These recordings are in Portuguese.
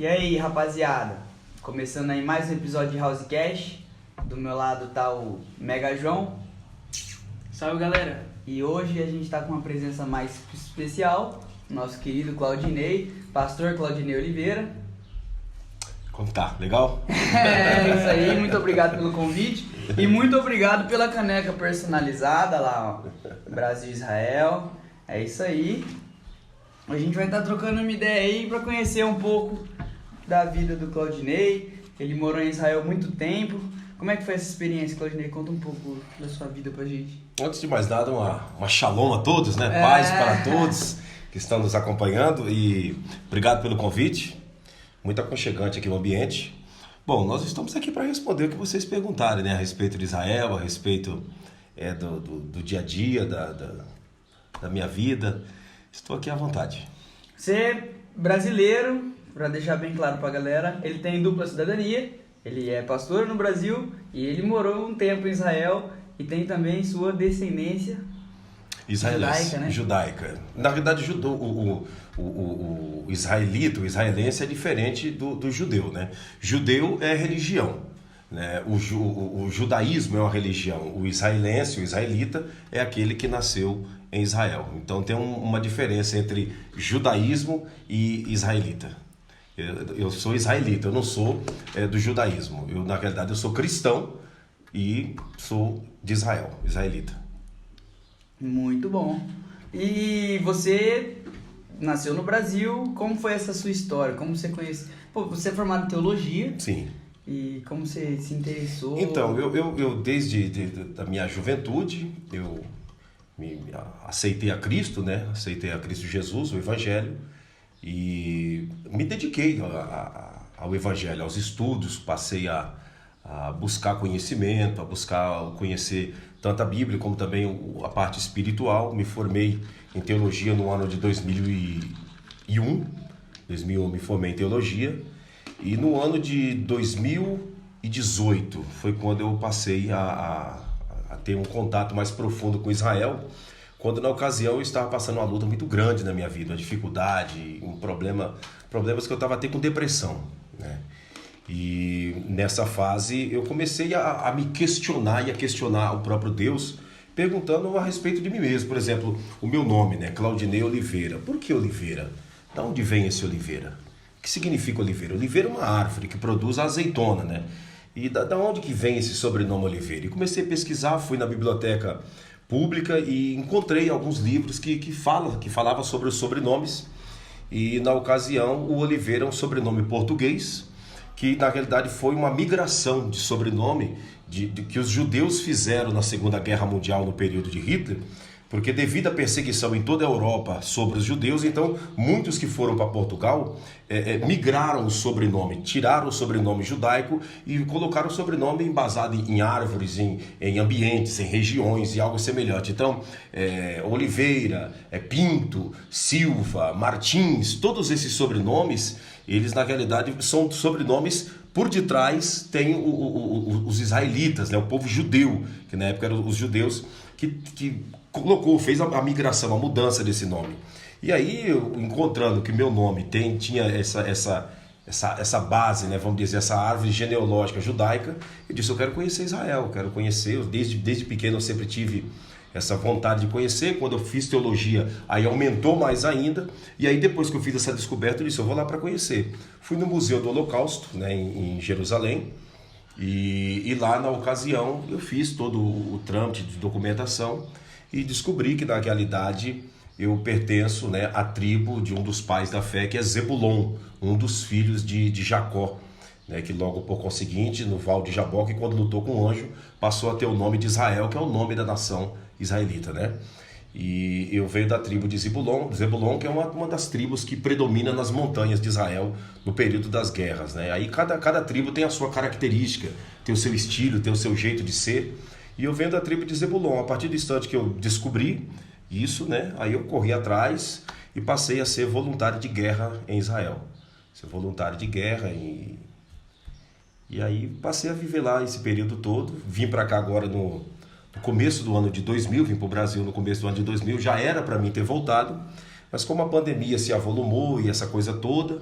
E aí, rapaziada, começando aí mais um episódio de Housecast. Do meu lado tá o Mega João. Salve, galera! E hoje a gente tá com uma presença mais especial, nosso querido Claudinei, pastor Claudinei Oliveira. Como tá? Legal? É isso aí, muito obrigado pelo convite e muito obrigado pela caneca personalizada lá, ó, Brasil Israel. É isso aí. A gente vai estar trocando uma ideia aí para conhecer um pouco da vida do Claudinei. Ele morou em Israel há muito tempo. Como é que foi essa experiência, Claudinei? Conta um pouco da sua vida pra gente. Antes de mais nada, uma shalom a todos, né? Paz para todos que estão nos acompanhando e obrigado pelo convite. Muito aconchegante aqui o ambiente. Bom, nós estamos aqui para responder o que vocês perguntarem, né? A respeito de Israel, a respeito do dia a dia, da minha vida. Estou aqui à vontade. Você é brasileiro, para deixar bem claro pra galera, ele tem dupla cidadania, ele é pastor no Brasil e ele morou um tempo em Israel e tem também sua descendência judaica, né? Judaica. Na verdade, o israelita, o israelense é diferente do judeu, né? Judeu é religião, né? O judaísmo é uma religião. O israelense, o israelita, é aquele que nasceu em Israel. Então tem uma diferença entre judaísmo e israelita. Eu sou israelita, eu não sou do judaísmo. Na realidade, eu sou cristão e sou de Israel, israelita. Muito bom. E você nasceu no Brasil, como foi essa sua história? Como você conhece? Pô, você é formado em teologia? Sim. E como você se interessou? Então, eu desde da minha juventude, eu aceitei a Cristo, né? Aceitei a Cristo Jesus, o Evangelho, e me dediquei ao Evangelho, aos estudos, passei a buscar conhecimento, a buscar conhecer tanto a Bíblia como também a parte espiritual. Me formei em teologia no ano de 2001. 2000 eu me formei em teologia e no ano de 2018 foi quando eu passei a ter um contato mais profundo com Israel, quando na ocasião eu estava passando uma luta muito grande na minha vida, uma dificuldade, problemas que eu estava até com depressão, né? E nessa fase eu comecei a me questionar e a questionar o próprio Deus, perguntando a respeito de mim mesmo. Por exemplo, o meu nome, né? Claudinei Oliveira. Por que Oliveira? De onde vem esse Oliveira? O que significa Oliveira? Oliveira é uma árvore que produz a azeitona, né? E da onde que vem esse sobrenome Oliveira? E comecei a pesquisar, fui na biblioteca pública e encontrei alguns livros que falavam sobre os sobrenomes. E na ocasião o Oliveira é um sobrenome português, que na realidade foi uma migração de sobrenome que os judeus fizeram na Segunda Guerra Mundial no período de Hitler, porque devido à perseguição em toda a Europa sobre os judeus, então muitos que foram para Portugal migraram o sobrenome, tiraram o sobrenome judaico e colocaram o sobrenome embasado em árvores, em ambientes, em regiões e algo semelhante. Então, Oliveira, Pinto, Silva, Martins, todos esses sobrenomes, eles na realidade são sobrenomes. Por detrás tem os israelitas, né? O povo judeu, que na época eram os judeus que fez a migração, a mudança desse nome. E aí, encontrando que meu nome tinha essa base, né? Vamos dizer, essa árvore genealógica judaica, eu disse, eu quero conhecer Israel, quero conhecer. Desde pequeno eu sempre tive essa vontade de conhecer. Quando eu fiz teologia, aí aumentou mais ainda. E aí depois que eu fiz essa descoberta, eu disse, eu vou lá para conhecer. Fui no Museu do Holocausto, né, em Jerusalém, e lá na ocasião eu fiz todo o trâmite de documentação e descobri que na realidade eu pertenço, né, à tribo de um dos pais da fé, que é Zebulon, um dos filhos de Jacó, né, que logo por conseguinte, no Val de Jaboque, quando lutou com o anjo, passou a ter o nome de Israel, que é o nome da nação israelita, né? E eu venho da tribo de Zebulon, que é uma das tribos que predomina nas montanhas de Israel no período das guerras, né? Aí cada tribo tem a sua característica, tem o seu estilo, tem o seu jeito de ser. E eu venho da tribo de Zebulon. A partir do instante que eu descobri isso, né? Aí eu corri atrás e passei a ser voluntário de guerra em Israel. Ser voluntário de guerra e aí passei a viver lá esse período todo. Vim para cá agora no começo do ano de 2000, vim para o Brasil no começo do ano de 2000, já era para mim ter voltado, Mas como a pandemia se avolumou e essa coisa toda,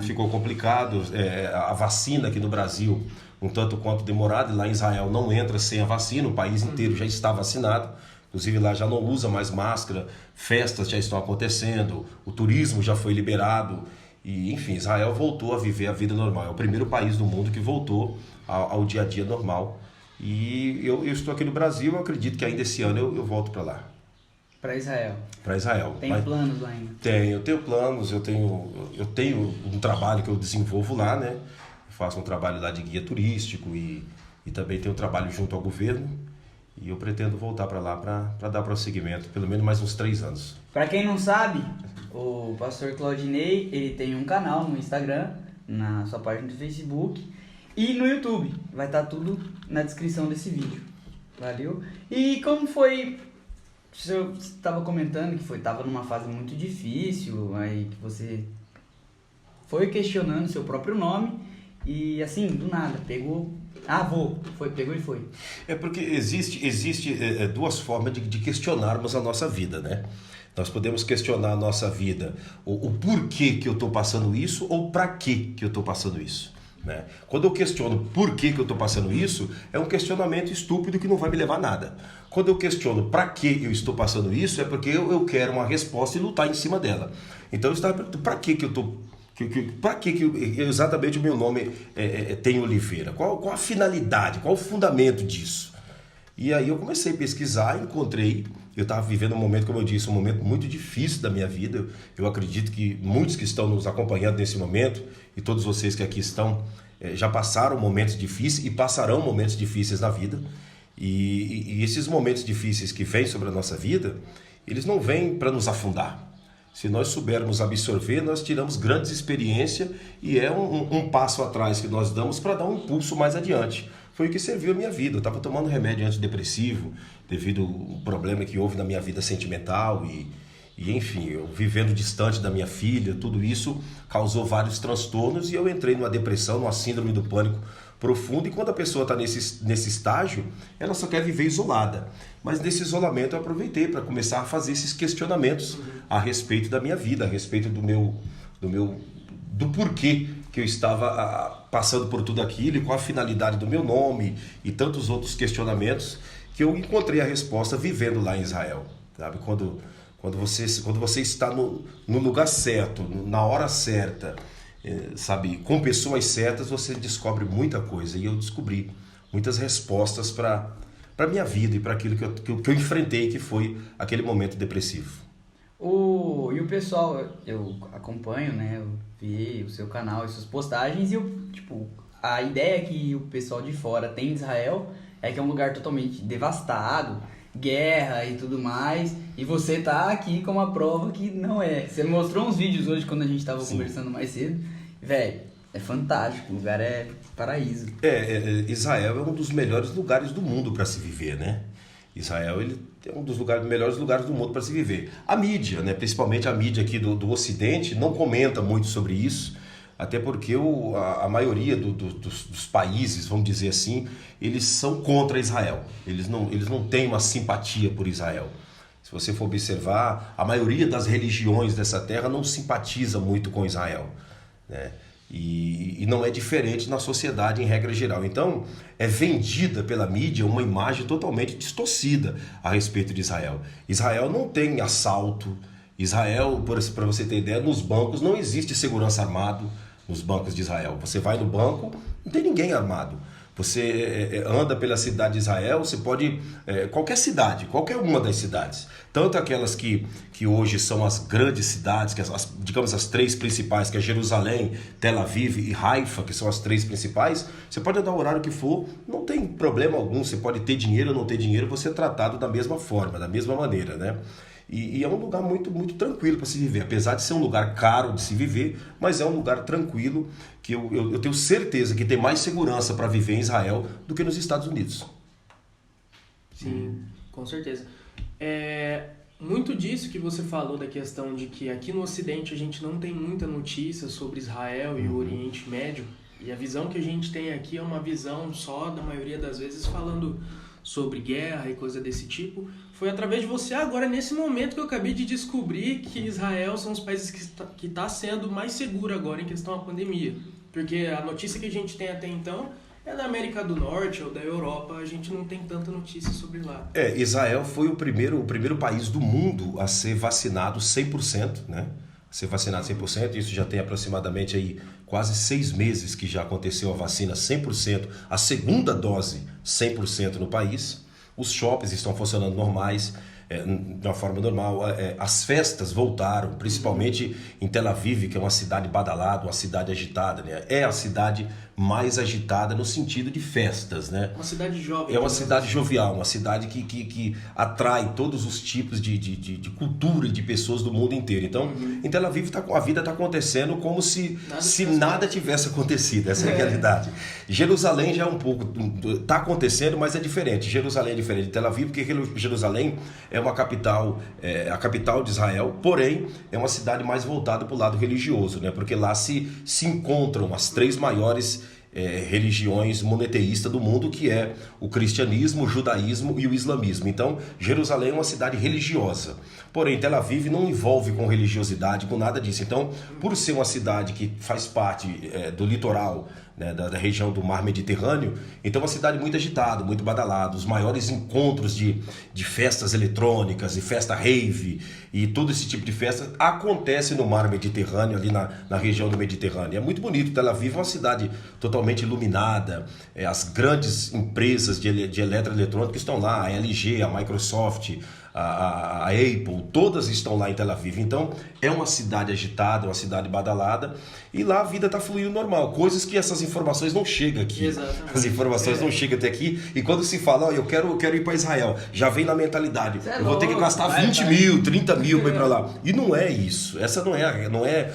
ficou complicado. A vacina aqui no Brasil, um tanto quanto demorada, e lá em Israel não entra sem a vacina, o país inteiro já está vacinado. Inclusive lá já não usa mais máscara, festas já estão acontecendo, o turismo já foi liberado. E, enfim, Israel voltou a viver a vida normal. É o primeiro país do mundo que voltou ao dia a dia normal. E eu estou aqui no Brasil, eu acredito que ainda esse ano eu volto para lá. Para Israel? Para Israel. Tem planos lá ainda? Eu tenho planos, eu tenho um trabalho que eu desenvolvo lá, né? Eu faço um trabalho lá de guia turístico e também tenho um trabalho junto ao governo. E eu pretendo voltar para lá para dar prosseguimento, pelo menos mais uns 3 anos. Para quem não sabe, o pastor Claudinei, ele tem um canal no Instagram, na sua página do Facebook e no YouTube. Vai estar tudo na descrição desse vídeo. Valeu? E como foi... Você estava comentando que estava numa fase muito difícil, aí que você foi questionando seu próprio nome e assim, do nada, pegou... pegou e foi. É porque existe 2 formas de questionarmos a nossa vida, né? Nós podemos questionar a nossa vida, o porquê que eu estou passando isso ou para que eu estou passando isso. Né? Quando eu questiono por que eu estou passando isso, é um questionamento estúpido que não vai me levar a nada. Quando eu questiono para que eu estou passando isso, é porque eu quero uma resposta e lutar em cima dela. Então eu estava perguntando, para que eu estou... Para que exatamente o meu nome tem Oliveira? Qual a finalidade, qual o fundamento disso? E aí eu comecei a pesquisar, encontrei, eu estava vivendo um momento, como eu disse, um momento muito difícil da minha vida. Eu acredito que muitos que estão nos acompanhando nesse momento, e todos vocês que aqui estão, já passaram momentos difíceis e passarão momentos difíceis na vida. E esses momentos difíceis que vêm sobre a nossa vida, eles não vêm para nos afundar. Se nós soubermos absorver, nós tiramos grandes experiências e é um passo atrás que nós damos para dar um impulso mais adiante. Foi o que serviu a minha vida. Eu estava tomando remédio antidepressivo devido ao problema que houve na minha vida sentimental e enfim, eu vivendo distante da minha filha, tudo isso causou vários transtornos e eu entrei numa depressão, numa síndrome do pânico profundo. E quando a pessoa está nesse estágio, ela só quer viver isolada. Mas nesse isolamento eu aproveitei para começar a fazer esses questionamentos a respeito da minha vida, a respeito do porquê que eu estava passando por tudo aquilo e qual a finalidade do meu nome e tantos outros questionamentos que eu encontrei a resposta vivendo lá em Israel. Sabe? Quando você está no lugar certo, na hora certa, sabe, com pessoas certas, você descobre muita coisa. E eu descobri muitas respostas para a minha vida e para aquilo que eu enfrentei, que foi aquele momento depressivo. E o pessoal, eu acompanho, né? Eu vi o seu canal e suas postagens e a ideia que o pessoal de fora tem de Israel é que é um lugar totalmente devastado, guerra e tudo mais, e você tá aqui com uma prova que não é. Você mostrou uns vídeos hoje quando a gente tava conversando mais cedo. Velho, é fantástico, o lugar é paraíso. Israel é um dos melhores lugares do mundo para se viver, né? Israel ele é um dos melhores lugares do mundo para se viver. A mídia, né, principalmente a mídia aqui do Ocidente, não comenta muito sobre isso, até porque a maioria dos países, vamos dizer assim, eles são contra Israel. Eles não têm uma simpatia por Israel. Se você for observar, a maioria das religiões dessa terra não simpatiza muito com Israel, né? E não é diferente na sociedade em regra geral. Então é vendida pela mídia uma imagem totalmente distorcida a respeito de Israel. Israel não tem assalto. Israel, para você ter ideia, nos bancos não existe segurança armado nos bancos de Israel. Você vai no banco, não tem ninguém armado. Você anda pela cidade de Israel, você pode... qualquer cidade, qualquer uma das cidades. Tanto aquelas que hoje são as grandes cidades, digamos as 3 principais, que é Jerusalém, Tel Aviv e Haifa, que são as 3 principais. Você pode andar o horário que for, não tem problema algum. Você pode ter dinheiro ou não ter dinheiro, você é tratado da mesma forma, da mesma maneira, né? E é um lugar muito, muito tranquilo para se viver, apesar de ser um lugar caro de se viver, mas é um lugar tranquilo que eu tenho certeza que tem mais segurança para viver em Israel do que nos Estados Unidos. Sim, com certeza. Muito disso que você falou da questão de que aqui no Ocidente a gente não tem muita notícia sobre Israel e o Oriente Médio, e a visão que a gente tem aqui é uma visão só, da maioria das vezes, falando sobre guerra e coisa desse tipo, foi através de você agora, nesse momento que eu acabei de descobrir que Israel são os países que está sendo mais seguro agora em questão da pandemia. Porque a notícia que a gente tem até então é da América do Norte ou da Europa, a gente não tem tanta notícia sobre lá. Israel foi o primeiro país do mundo a ser vacinado 100%, né? Ser vacinado 100%, isso já tem aproximadamente aí quase 6 meses que já aconteceu a vacina 100%, a segunda dose 100% no país. Os shoppings estão funcionando normais, de uma forma normal. As festas voltaram, principalmente em Tel Aviv, que é uma cidade badalada, uma cidade agitada, né? É a cidade mais agitada no sentido de festas, né? Uma cidade jovem. É uma cidade jovial, uma cidade que atrai todos os tipos de cultura e de pessoas do mundo inteiro. Então, em Tel Aviv a vida está acontecendo como se nada tivesse acontecido. Essa é a realidade. Jerusalém já é um pouco... Está acontecendo, mas é diferente. Jerusalém é diferente de Tel Aviv, porque Jerusalém é uma capital, a capital de Israel, porém é uma cidade mais voltada para o lado religioso, né? Porque lá se encontram as 3 maiores religiões monoteístas do mundo, que é o cristianismo, o judaísmo e o islamismo. Então, Jerusalém é uma cidade religiosa. Porém, Tel Aviv não envolve com religiosidade, com nada disso. Então, por ser uma cidade que faz parte do litoral, né, da região do mar Mediterrâneo, então é uma cidade muito agitada, muito badalada. Os maiores encontros de festas eletrônicas e festa rave e todo esse tipo de festa acontece no mar Mediterrâneo, ali na região do Mediterrâneo. É muito bonito. Tel Aviv é uma cidade totalmente iluminada. As grandes empresas de eletroeletrônica estão lá, a LG, a Microsoft, a Apple, todas estão lá em Tel Aviv. Então é uma cidade agitada, uma cidade badalada, e lá a vida está fluindo normal, coisas que essas informações não chegam aqui. Exatamente. As informações não chegam até aqui, e quando se fala, eu quero ir para Israel, já vem na mentalidade, eu vou ter que gastar 20 mil, 30 mil para ir para lá. E não é isso. Essa não é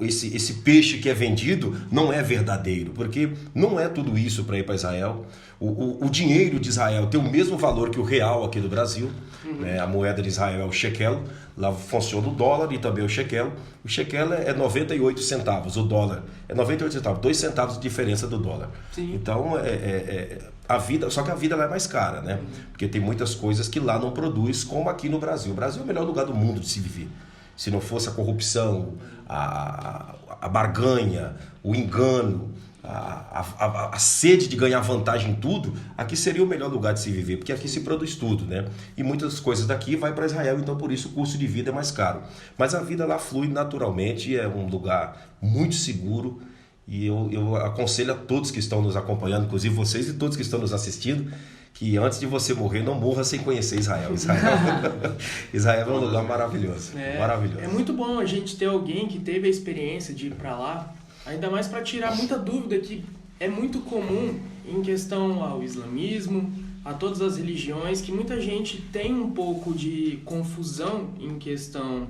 esse peixe que é vendido não é verdadeiro, porque não é tudo isso para ir para Israel. O dinheiro de Israel tem o mesmo valor que o real aqui do Brasil. Né? A moeda de Israel é o shekel, lá funciona o dólar e também o shekel. O shekel é 98 centavos, o dólar é 98 centavos, 2 centavos de diferença do dólar. Sim. Então, a vida, só que a vida lá é mais cara, né? Porque tem muitas coisas que lá não produz, como aqui no Brasil. O Brasil é o melhor lugar do mundo de se viver. Se não fosse a corrupção, a barganha, o engano, a sede de ganhar vantagem em tudo, aqui seria o melhor lugar de se viver, porque aqui se produz tudo, né? E muitas coisas daqui vai para Israel, então por isso o custo de vida é mais caro. Mas a vida lá flui naturalmente, é um lugar muito seguro, e eu aconselho a todos que estão nos acompanhando, inclusive vocês e todos que estão nos assistindo, que antes de você morrer, não morra sem conhecer Israel. Israel é um lugar maravilhoso. Maravilhoso. É muito bom a gente ter alguém que teve a experiência de ir para lá, ainda mais para tirar muita dúvida que é muito comum em questão ao islamismo, a todas as religiões, que muita gente tem um pouco de confusão em questão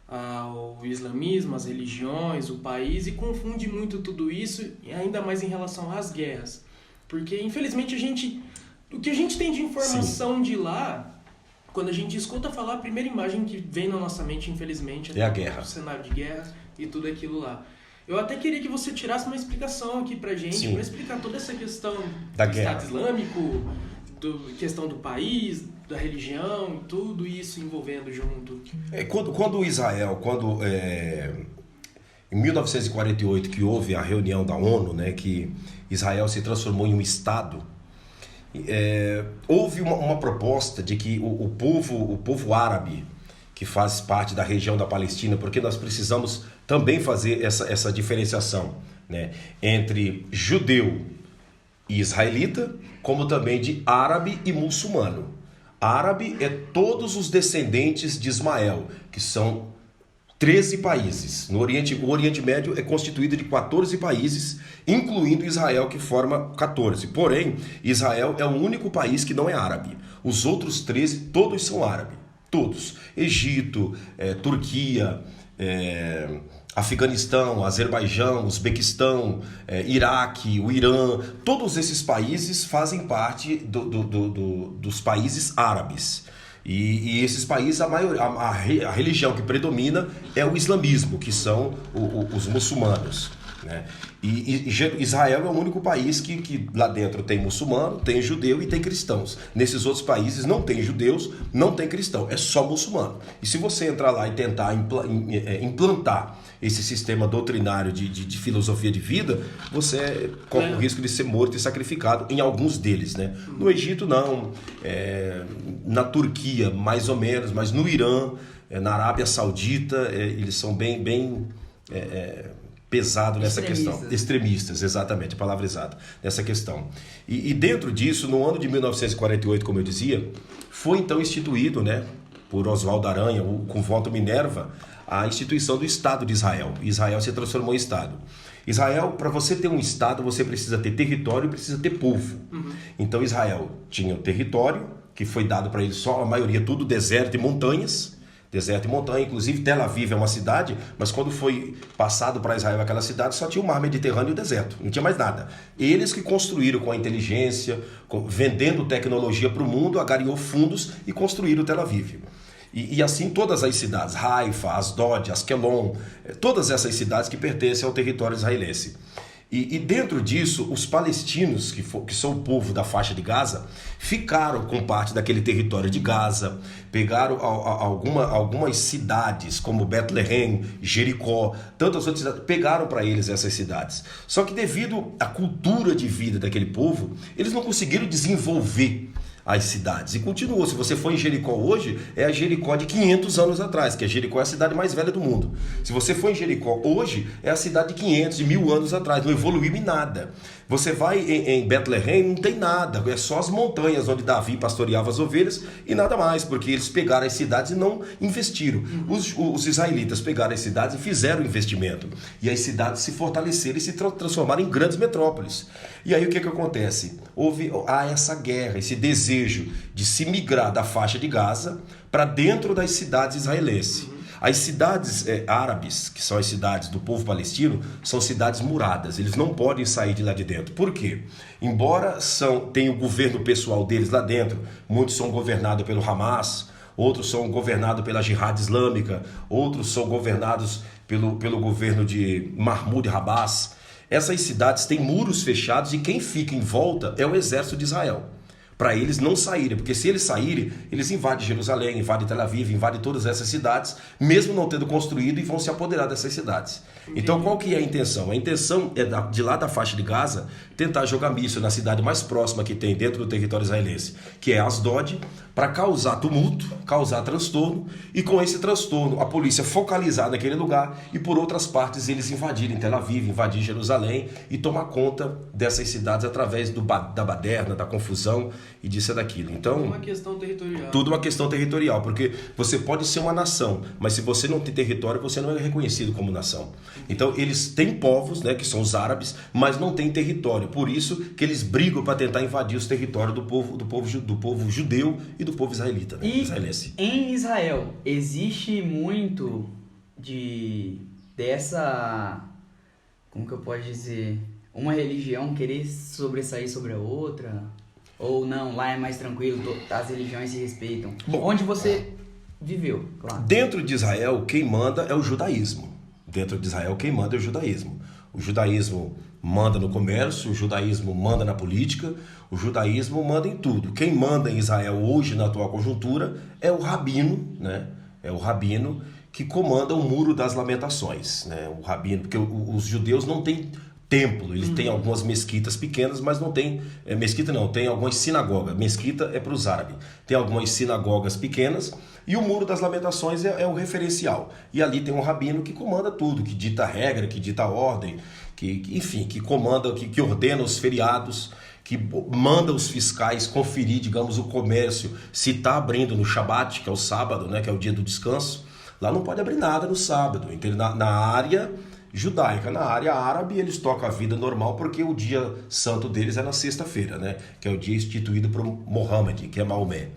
ao islamismo, as religiões, o país, e confunde muito tudo isso, ainda mais em relação às guerras. Porque, infelizmente, o que a gente tem de informação de lá, quando a gente escuta falar, a primeira imagem que vem na nossa mente, infelizmente, é a guerra. O cenário de guerra e tudo aquilo lá. Eu até queria que você tirasse uma explicação aqui pra gente, para explicar toda essa questão da do guerra. Estado Islâmico, questão do país, da religião, tudo isso envolvendo junto. Quando Israel, em 1948, que houve a reunião da ONU, né, que Israel se transformou em um Estado, houve uma proposta de que o povo árabe, que faz parte da região da Palestina, porque nós precisamos também fazer essa diferenciação, né, entre judeu e israelita, como também de árabe e muçulmano. Árabe é todos os descendentes de Ismael, que são 13 países. O Oriente Médio é constituído de 14 países, incluindo Israel, que forma 14. Porém, Israel é o único país que não é árabe. Os outros 13, todos são árabes. Todos. Egito, Turquia, Afeganistão, Azerbaijão, Uzbequistão, Iraque, o Irã, todos esses países fazem parte dos países árabes. E esses países, a religião que predomina é o islamismo, que são os muçulmanos. né? E Israel é o único país que lá dentro tem muçulmano, tem judeu e tem cristãos. Nesses outros países não tem judeus, não tem cristão, é só muçulmano. E se você entrar lá e tentar implantar esse sistema doutrinário de filosofia de vida, você corre o risco de ser morto e sacrificado em alguns deles, né? No Egito não, na Turquia mais ou menos, mas no Irã, na Arábia Saudita, eles são bem pesado nessa questão. Extremistas, exatamente, a palavra exata, nessa questão. E dentro disso, no ano de 1948, como eu dizia, foi então instituído, né, por Oswaldo Aranha, com voto Minerva, a instituição do Estado de Israel. Israel se transformou em Estado. Israel, para você ter um Estado, você precisa ter território e precisa ter povo. Então Israel tinha o território, que foi dado para ele só, a maioria tudo deserto e montanhas. Deserto e montanha, inclusive Tel Aviv é uma cidade, mas quando foi passado para Israel aquela cidade, só tinha o mar Mediterrâneo e o deserto, não tinha mais nada. Eles que construíram com a inteligência, vendendo tecnologia para o mundo, agariou fundos e construíram Tel Aviv. E assim todas as cidades, Haifa, Asdod, Askelon, todas essas cidades que pertencem ao território israelense. E dentro disso, os palestinos, que são o povo da faixa de Gaza, ficaram com parte daquele território de Gaza, pegaram algumas cidades, como Betlehem, Jericó, tantas outras cidades, pegaram para eles essas cidades. Só que devido à cultura de vida daquele povo, eles não conseguiram desenvolver as cidades. E continuou. Se você for em Jericó hoje, é a Jericó de 500 anos atrás, que a Jericó é a cidade mais velha do mundo. Se você for em Jericó hoje, é a cidade de 500, de 1000 anos atrás. Não evoluiu em nada. Você vai em Betlehem, não tem nada. É só as montanhas onde Davi pastoreava as ovelhas e nada mais, porque eles pegaram as cidades e não investiram. Os israelitas pegaram as cidades e fizeram investimento. E as cidades se fortaleceram e se transformaram em grandes metrópoles. E aí o que acontece? Há essa guerra, esse desejo de se migrar da faixa de Gaza para dentro das cidades israelenses. As cidades árabes, que são as cidades do povo palestino, são cidades muradas. Eles não podem sair de lá de dentro. Por quê? Embora tenham o governo pessoal deles lá dentro, muitos são governados pelo Hamas, outros são governados pela Jihad Islâmica, outros são governados pelo governo de Mahmoud Abbas. Essas cidades têm muros fechados e quem fica em volta é o exército de Israel. Para eles não saírem, porque se eles saírem, eles invadem Jerusalém, invadem Tel Aviv, invadem todas essas cidades, mesmo não tendo construído, e vão se apoderar dessas cidades. Então qual que é a intenção? A intenção é de lá da faixa de Gaza tentar jogar míssil na cidade mais próxima que tem dentro do território israelense, que é Asdod, para causar tumulto, causar transtorno, e com esse transtorno a polícia focalizar naquele lugar e por outras partes eles invadirem Tel Aviv, invadir Jerusalém e tomar conta dessas cidades através da baderna, da confusão e disso e daquilo. Então, tudo uma questão territorial. Tudo uma questão territorial, porque você pode ser uma nação, mas se você não tem território, você não é reconhecido como nação. Então eles têm povos, né, que são os árabes, mas não têm território. Por isso que eles brigam para tentar invadir os territórios do povo judeu e do povo israelita, né, israelense. Em Israel existe muito dessa, como que eu posso dizer, uma religião querer sobressair sobre a outra? Ou não, lá é mais tranquilo, as religiões se respeitam? Bom, onde você viveu, claro. Dentro de Israel, quem manda é o judaísmo. Dentro de Israel, quem manda é o judaísmo. O judaísmo manda no comércio, o judaísmo manda na política, o judaísmo manda em tudo. Quem manda em Israel hoje, na atual conjuntura, é o rabino, né? É o rabino que comanda o Muro das Lamentações, né? O rabino, porque os judeus não têm templo, eles têm algumas mesquitas pequenas, mas não tem mesquita não, tem algumas sinagogas. Mesquita é para os árabes. Tem algumas sinagogas pequenas e o Muro das Lamentações é o referencial. E ali tem um rabino que comanda tudo, que dita a regra, que dita a ordem, enfim, que comanda, que ordena os feriados, que manda os fiscais conferir, digamos, o comércio, se está abrindo no Shabat, que é o sábado, né, que é o dia do descanso. Lá não pode abrir nada no sábado. Então, na área judaica, na área árabe, eles tocam a vida normal porque o dia santo deles é na sexta-feira, né? Que é o dia instituído por Mohammed, que é Maomé.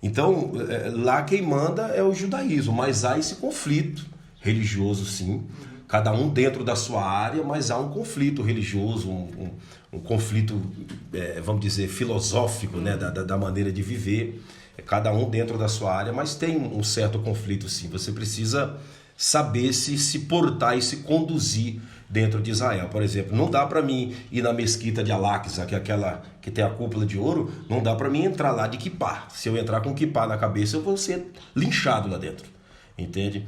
Então, lá quem manda é o judaísmo, mas há esse conflito religioso, sim, cada um dentro da sua área, mas há um conflito religioso, um conflito, vamos dizer, filosófico, né? Da maneira de viver, cada um dentro da sua área, mas tem um certo conflito, sim. Você precisa saber se portar e se conduzir dentro de Israel. Por exemplo, não dá para mim ir na mesquita de Al-Aqsa, que é aquela que tem a cúpula de ouro, não dá para mim entrar lá de kippá. Se eu entrar com kippá na cabeça, eu vou ser linchado lá dentro. Entende?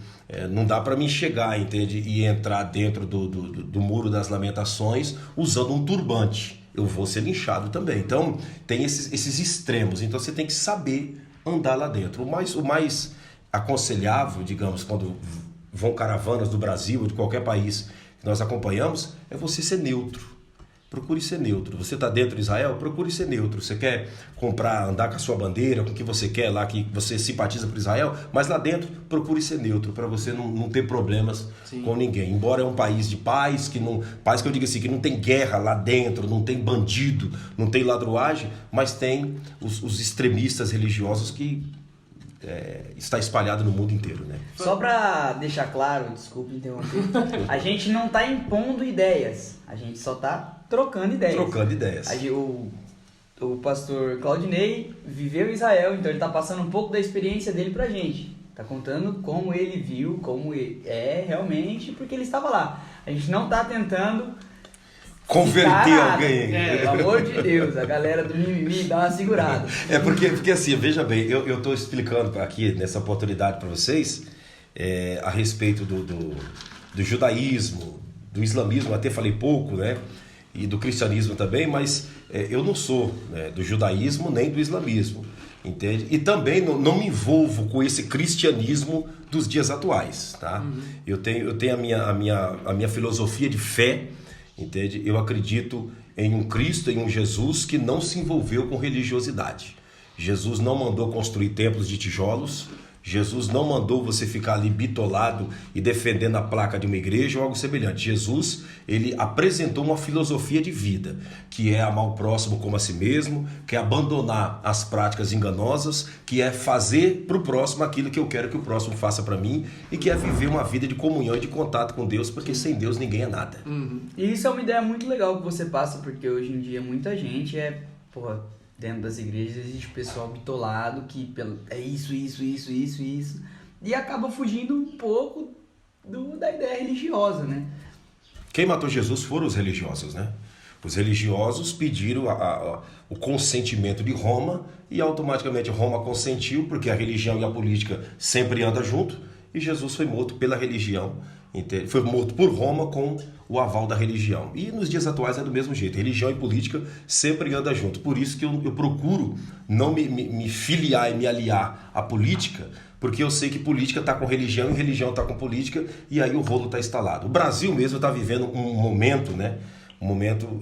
Não dá para mim chegar, entende? E entrar dentro do Muro das Lamentações usando um turbante. Eu vou ser linchado também. Então, tem esses extremos. Então, você tem que saber andar lá dentro. O mais aconselhável, digamos, quando vão caravanas do Brasil ou de qualquer país que nós acompanhamos, é você ser neutro. Procure ser neutro. Você está dentro de Israel? Procure ser neutro. Você quer comprar, andar com a sua bandeira, com o que você quer lá, que você simpatiza por Israel, mas lá dentro, procure ser neutro, para você não ter problemas com ninguém. Embora é um país de paz, paz que eu digo assim, que não tem guerra lá dentro, não tem bandido, não tem ladruagem, mas tem os extremistas religiosos que está espalhado no mundo inteiro, né? Só pra deixar claro, desculpe interromper, a gente não tá impondo ideias, a gente só tá trocando ideias. Trocando ideias. O pastor Claudinei viveu em Israel, então ele tá passando um pouco da experiência dele pra gente. Tá contando como ele viu, como é realmente, porque ele estava lá. A gente não tá tentando converter alguém. Pelo amor de Deus, a galera do mimimi dá uma segurada. Porque assim, veja bem, eu estou explicando aqui nessa oportunidade para vocês a respeito do judaísmo, do islamismo, até falei pouco, né? E do cristianismo também, mas eu não sou, né, do judaísmo nem do islamismo, entende? E também não me envolvo com esse cristianismo dos dias atuais, tá? Uhum. Eu tenho a minha filosofia de fé, entende? Eu acredito em um Cristo, em um Jesus que não se envolveu com religiosidade. Jesus não mandou construir templos de tijolos. Jesus não mandou você ficar ali bitolado e defendendo a placa de uma igreja ou algo semelhante. Jesus, ele apresentou uma filosofia de vida, que é amar o próximo como a si mesmo, que é abandonar as práticas enganosas, que é fazer para o próximo aquilo que eu quero que o próximo faça para mim, e que é viver uma vida de comunhão e de contato com Deus, porque sem Deus ninguém é nada. Uhum. E isso é uma ideia muito legal que você passa, porque hoje em dia muita gente dentro das igrejas existe pessoal bitolado que é isso, e acaba fugindo um pouco da ideia religiosa, né? Quem matou Jesus foram os religiosos, né? Os religiosos pediram o consentimento de Roma e automaticamente Roma consentiu, porque a religião e a política sempre andam junto, e Jesus foi morto pela religião, foi morto por Roma com o aval da religião. E nos dias atuais é do mesmo jeito, religião e política sempre andam junto. Por isso que eu procuro não me filiar e me aliar à política, porque eu sei que política está com religião e religião está com política, e aí o rolo está instalado. O Brasil mesmo está vivendo um momento, né? Um momento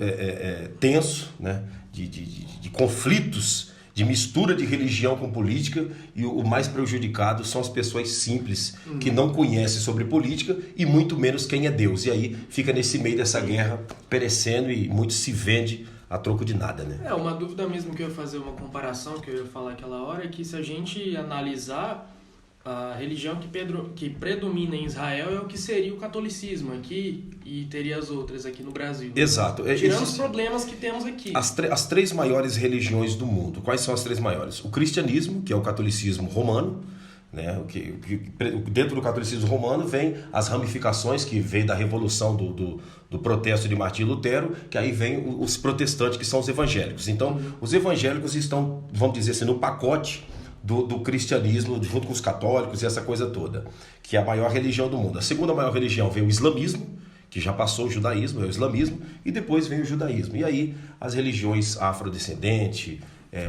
tenso, né? De conflitos, de mistura de religião com política, e o mais prejudicado são as pessoas simples, que não conhecem sobre política e muito menos quem é Deus. E aí fica nesse meio dessa guerra perecendo, e muito se vende a troco de nada, né? Uma dúvida mesmo que eu ia fazer uma comparação, que eu ia falar aquela hora, é que se a gente analisar, a religião que predomina em Israel é o que seria o catolicismo aqui, e teria as outras aqui no Brasil. Exato. Tirando os problemas que temos aqui. As três maiores religiões do mundo. Quais são as três maiores? O cristianismo, que é o catolicismo romano, né? Dentro do catolicismo romano vem as ramificações que veio da revolução do protesto de Martim Lutero, que aí vem os protestantes, que são os evangélicos. Então, os evangélicos estão, vamos dizer assim, no pacote do cristianismo, junto com os católicos e essa coisa toda, que é a maior religião do mundo. A segunda maior religião vem o islamismo, que já passou o judaísmo, é o islamismo, e depois vem o judaísmo. E aí as religiões afrodescendentes,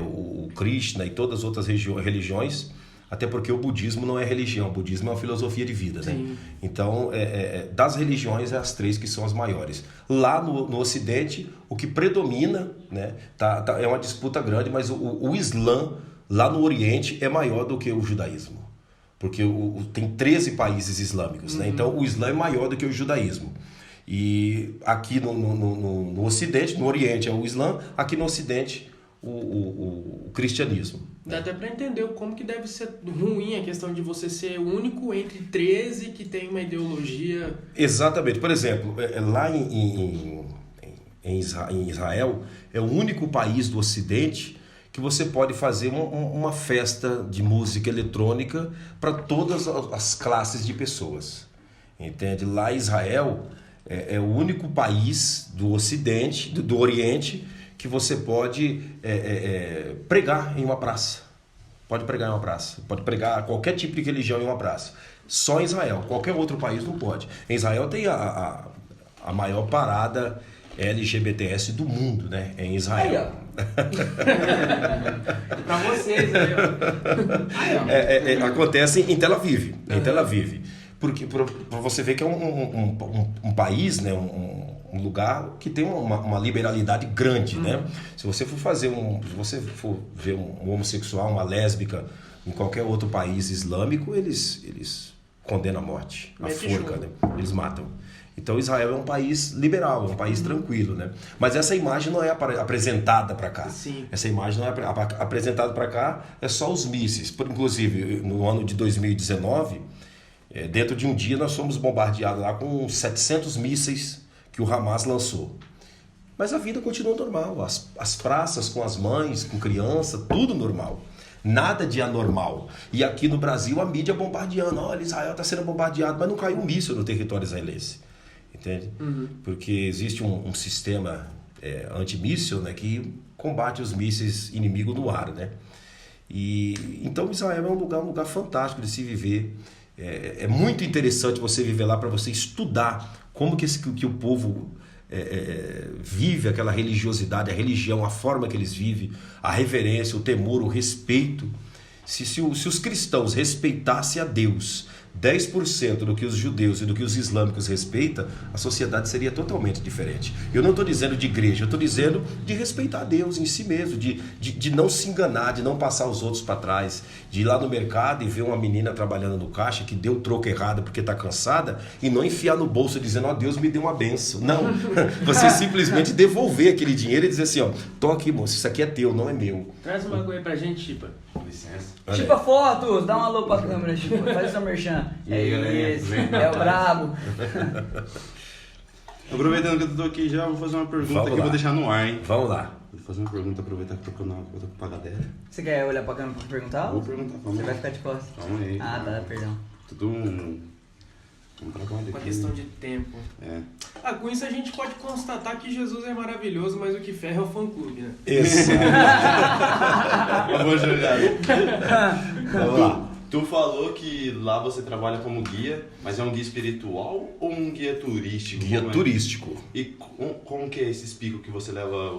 o Krishna e todas as outras religiões, até porque o budismo não é religião, o budismo é uma filosofia de vida, né? Então, das religiões, as três que são as maiores. Lá no Ocidente, o que predomina, né, é uma disputa grande, mas o Islã, lá no Oriente, é maior do que o judaísmo, porque tem 13 países islâmicos, né? Então o Islã é maior do que o judaísmo. E aqui no Ocidente, no Oriente é o Islã, aqui no Ocidente o cristianismo. Dá até para entender como que deve ser ruim a questão de você ser o único entre 13 que tem uma ideologia... Exatamente. Por exemplo, lá em Israel, é o único país do Ocidente que você pode fazer uma festa de música eletrônica para todas as classes de pessoas. Entende? Lá em Israel, é o único país do Ocidente, do Oriente, que você pode pregar em uma praça. Pode pregar em uma praça. Pode pregar qualquer tipo de religião em uma praça. Só em Israel. Qualquer outro país não pode. Em Israel tem a maior parada LGBTS do mundo, né? É em Israel. Pra vocês aí, ó. Acontece em Tel Aviv. Em Tel Aviv. Porque para você ver que é um país, né? Um lugar que tem uma liberalidade grande, né? Se você for ver um homossexual, uma lésbica em qualquer outro país islâmico, eles condenam a morte, a forca, né? Eles matam. Então Israel é um país liberal, é um país tranquilo, né? Mas essa imagem não é apresentada para cá. Sim. Essa imagem não é apresentada para cá, é só os mísseis. Inclusive, no ano de 2019, dentro de um dia nós fomos bombardeados lá com 700 mísseis que o Hamas lançou. Mas a vida continua normal, as praças com as mães, com criança, tudo normal. Nada de anormal. E aqui no Brasil a mídia bombardeando. Olha, Israel está sendo bombardeado, mas não caiu um míssil no território israelense. Entende? Porque existe um sistema antimíssil, né, que combate os mísseis inimigos no ar, né? E então Israel é um lugar fantástico de se viver. É muito interessante você viver lá para você estudar como que o povo vive aquela religiosidade, a religião, a forma que eles vivem, a reverência, o temor, o respeito. Se os cristãos respeitassem a Deus 10% do que os judeus e do que os islâmicos respeitam, a sociedade seria totalmente diferente. Eu não estou dizendo de igreja, eu estou dizendo de respeitar a Deus em si mesmo, de não se enganar, de não passar os outros para trás, de ir lá no mercado e ver uma menina trabalhando no caixa que deu o troco errado porque está cansada e não enfiar no bolso dizendo, ó, Deus me deu uma benção. Não, você simplesmente devolver aquele dinheiro e dizer assim, ó, tô aqui, moço, isso aqui é teu, não é meu. Traz uma coisa pra gente, Chipa. Com licença. Chipa Fotos, dá um alô pra câmera, Chipa, faz seu merchan. E aí, galerinha, tudo bem? É o brabo. Aproveitando que eu tô aqui já, vou fazer uma pergunta que eu vou deixar no ar, hein? Vamos lá. Vou fazer uma pergunta, aproveitar que eu tô com a galera. Você quer olhar pra câmera pra perguntar? Vou perguntar, vamos Você lá. vai ficar de costas. Calma aí. Ah, tá, perdão. Tudo um trabalho Uma aqui. questão de tempo. Com isso a gente pode constatar que Jesus é maravilhoso, mas o que ferra é o fã-clube, né? Isso. Eu vou jogar. Vamos lá. Tu falou que lá você trabalha como guia, mas é um guia espiritual ou um guia turístico? Guia Como é? turístico. E como que é esses picos que você leva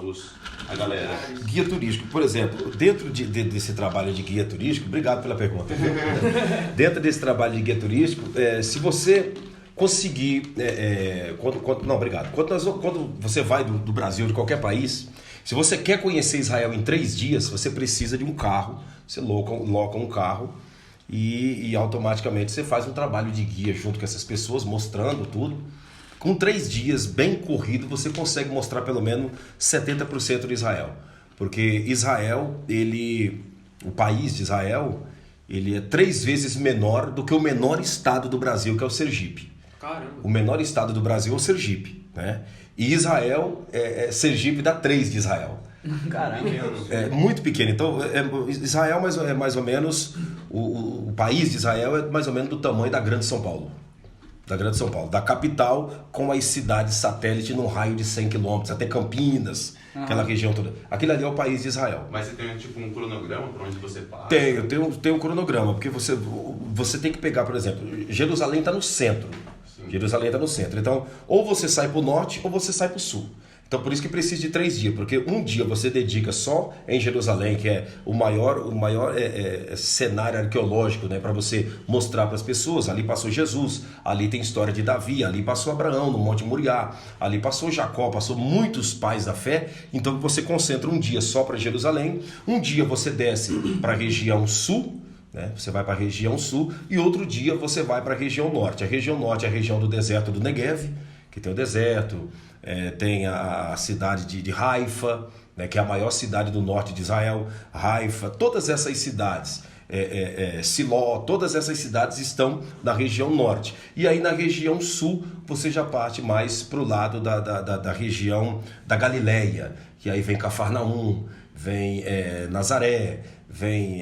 a galera? Guia turístico, por exemplo, dentro desse trabalho de guia turístico, obrigado pela pergunta. Dentro desse trabalho de guia turístico, se você conseguir, quando você vai do Brasil, de qualquer país, se você quer conhecer Israel em 3 dias, você precisa de um carro, você loca um carro e automaticamente você faz um trabalho de guia junto com essas pessoas, mostrando tudo. Com 3 dias bem corrido, você consegue mostrar pelo menos 70% de Israel. Porque Israel, o país de Israel, ele é 3 vezes menor do que o menor estado do Brasil, que é o Sergipe. Caramba. O menor estado do Brasil é o Sergipe, né? E Israel, Sergipe dá 3 de Israel. Caramba. É muito pequeno. Então, Israel é mais ou menos, o país de Israel é mais ou menos do tamanho da Grande São Paulo. Da capital com as cidades satélite num raio de 100 km, até Campinas, aquela região toda. Aquilo ali é o país de Israel. Mas você tem tipo um cronograma para onde você passa? Tenho um cronograma, porque você tem que pegar, por exemplo, Jerusalém está no centro. Sim. Jerusalém está no centro. Então, ou você sai para o norte ou você sai para o sul. Então, por isso que precisa de 3 dias, porque um dia você dedica só em Jerusalém, que é o maior cenário arqueológico, né, para você mostrar para as pessoas. Ali passou Jesus, ali tem história de Davi, ali passou Abraão no Monte Moriá, ali passou Jacó, passou muitos pais da fé. Então, você concentra um dia só para Jerusalém, um dia você desce para a região sul, né? Você vai para a região sul, e outro dia você vai para a região norte. A região norte é a região do deserto do Negev, que tem o deserto. Tem a cidade de Haifa, né, que é a maior cidade do norte de Israel. Haifa, todas essas cidades, Siló, todas essas cidades estão na região norte. E aí na região sul você já parte mais para o lado da região da Galileia, que aí vem Cafarnaum, vem Nazaré, vem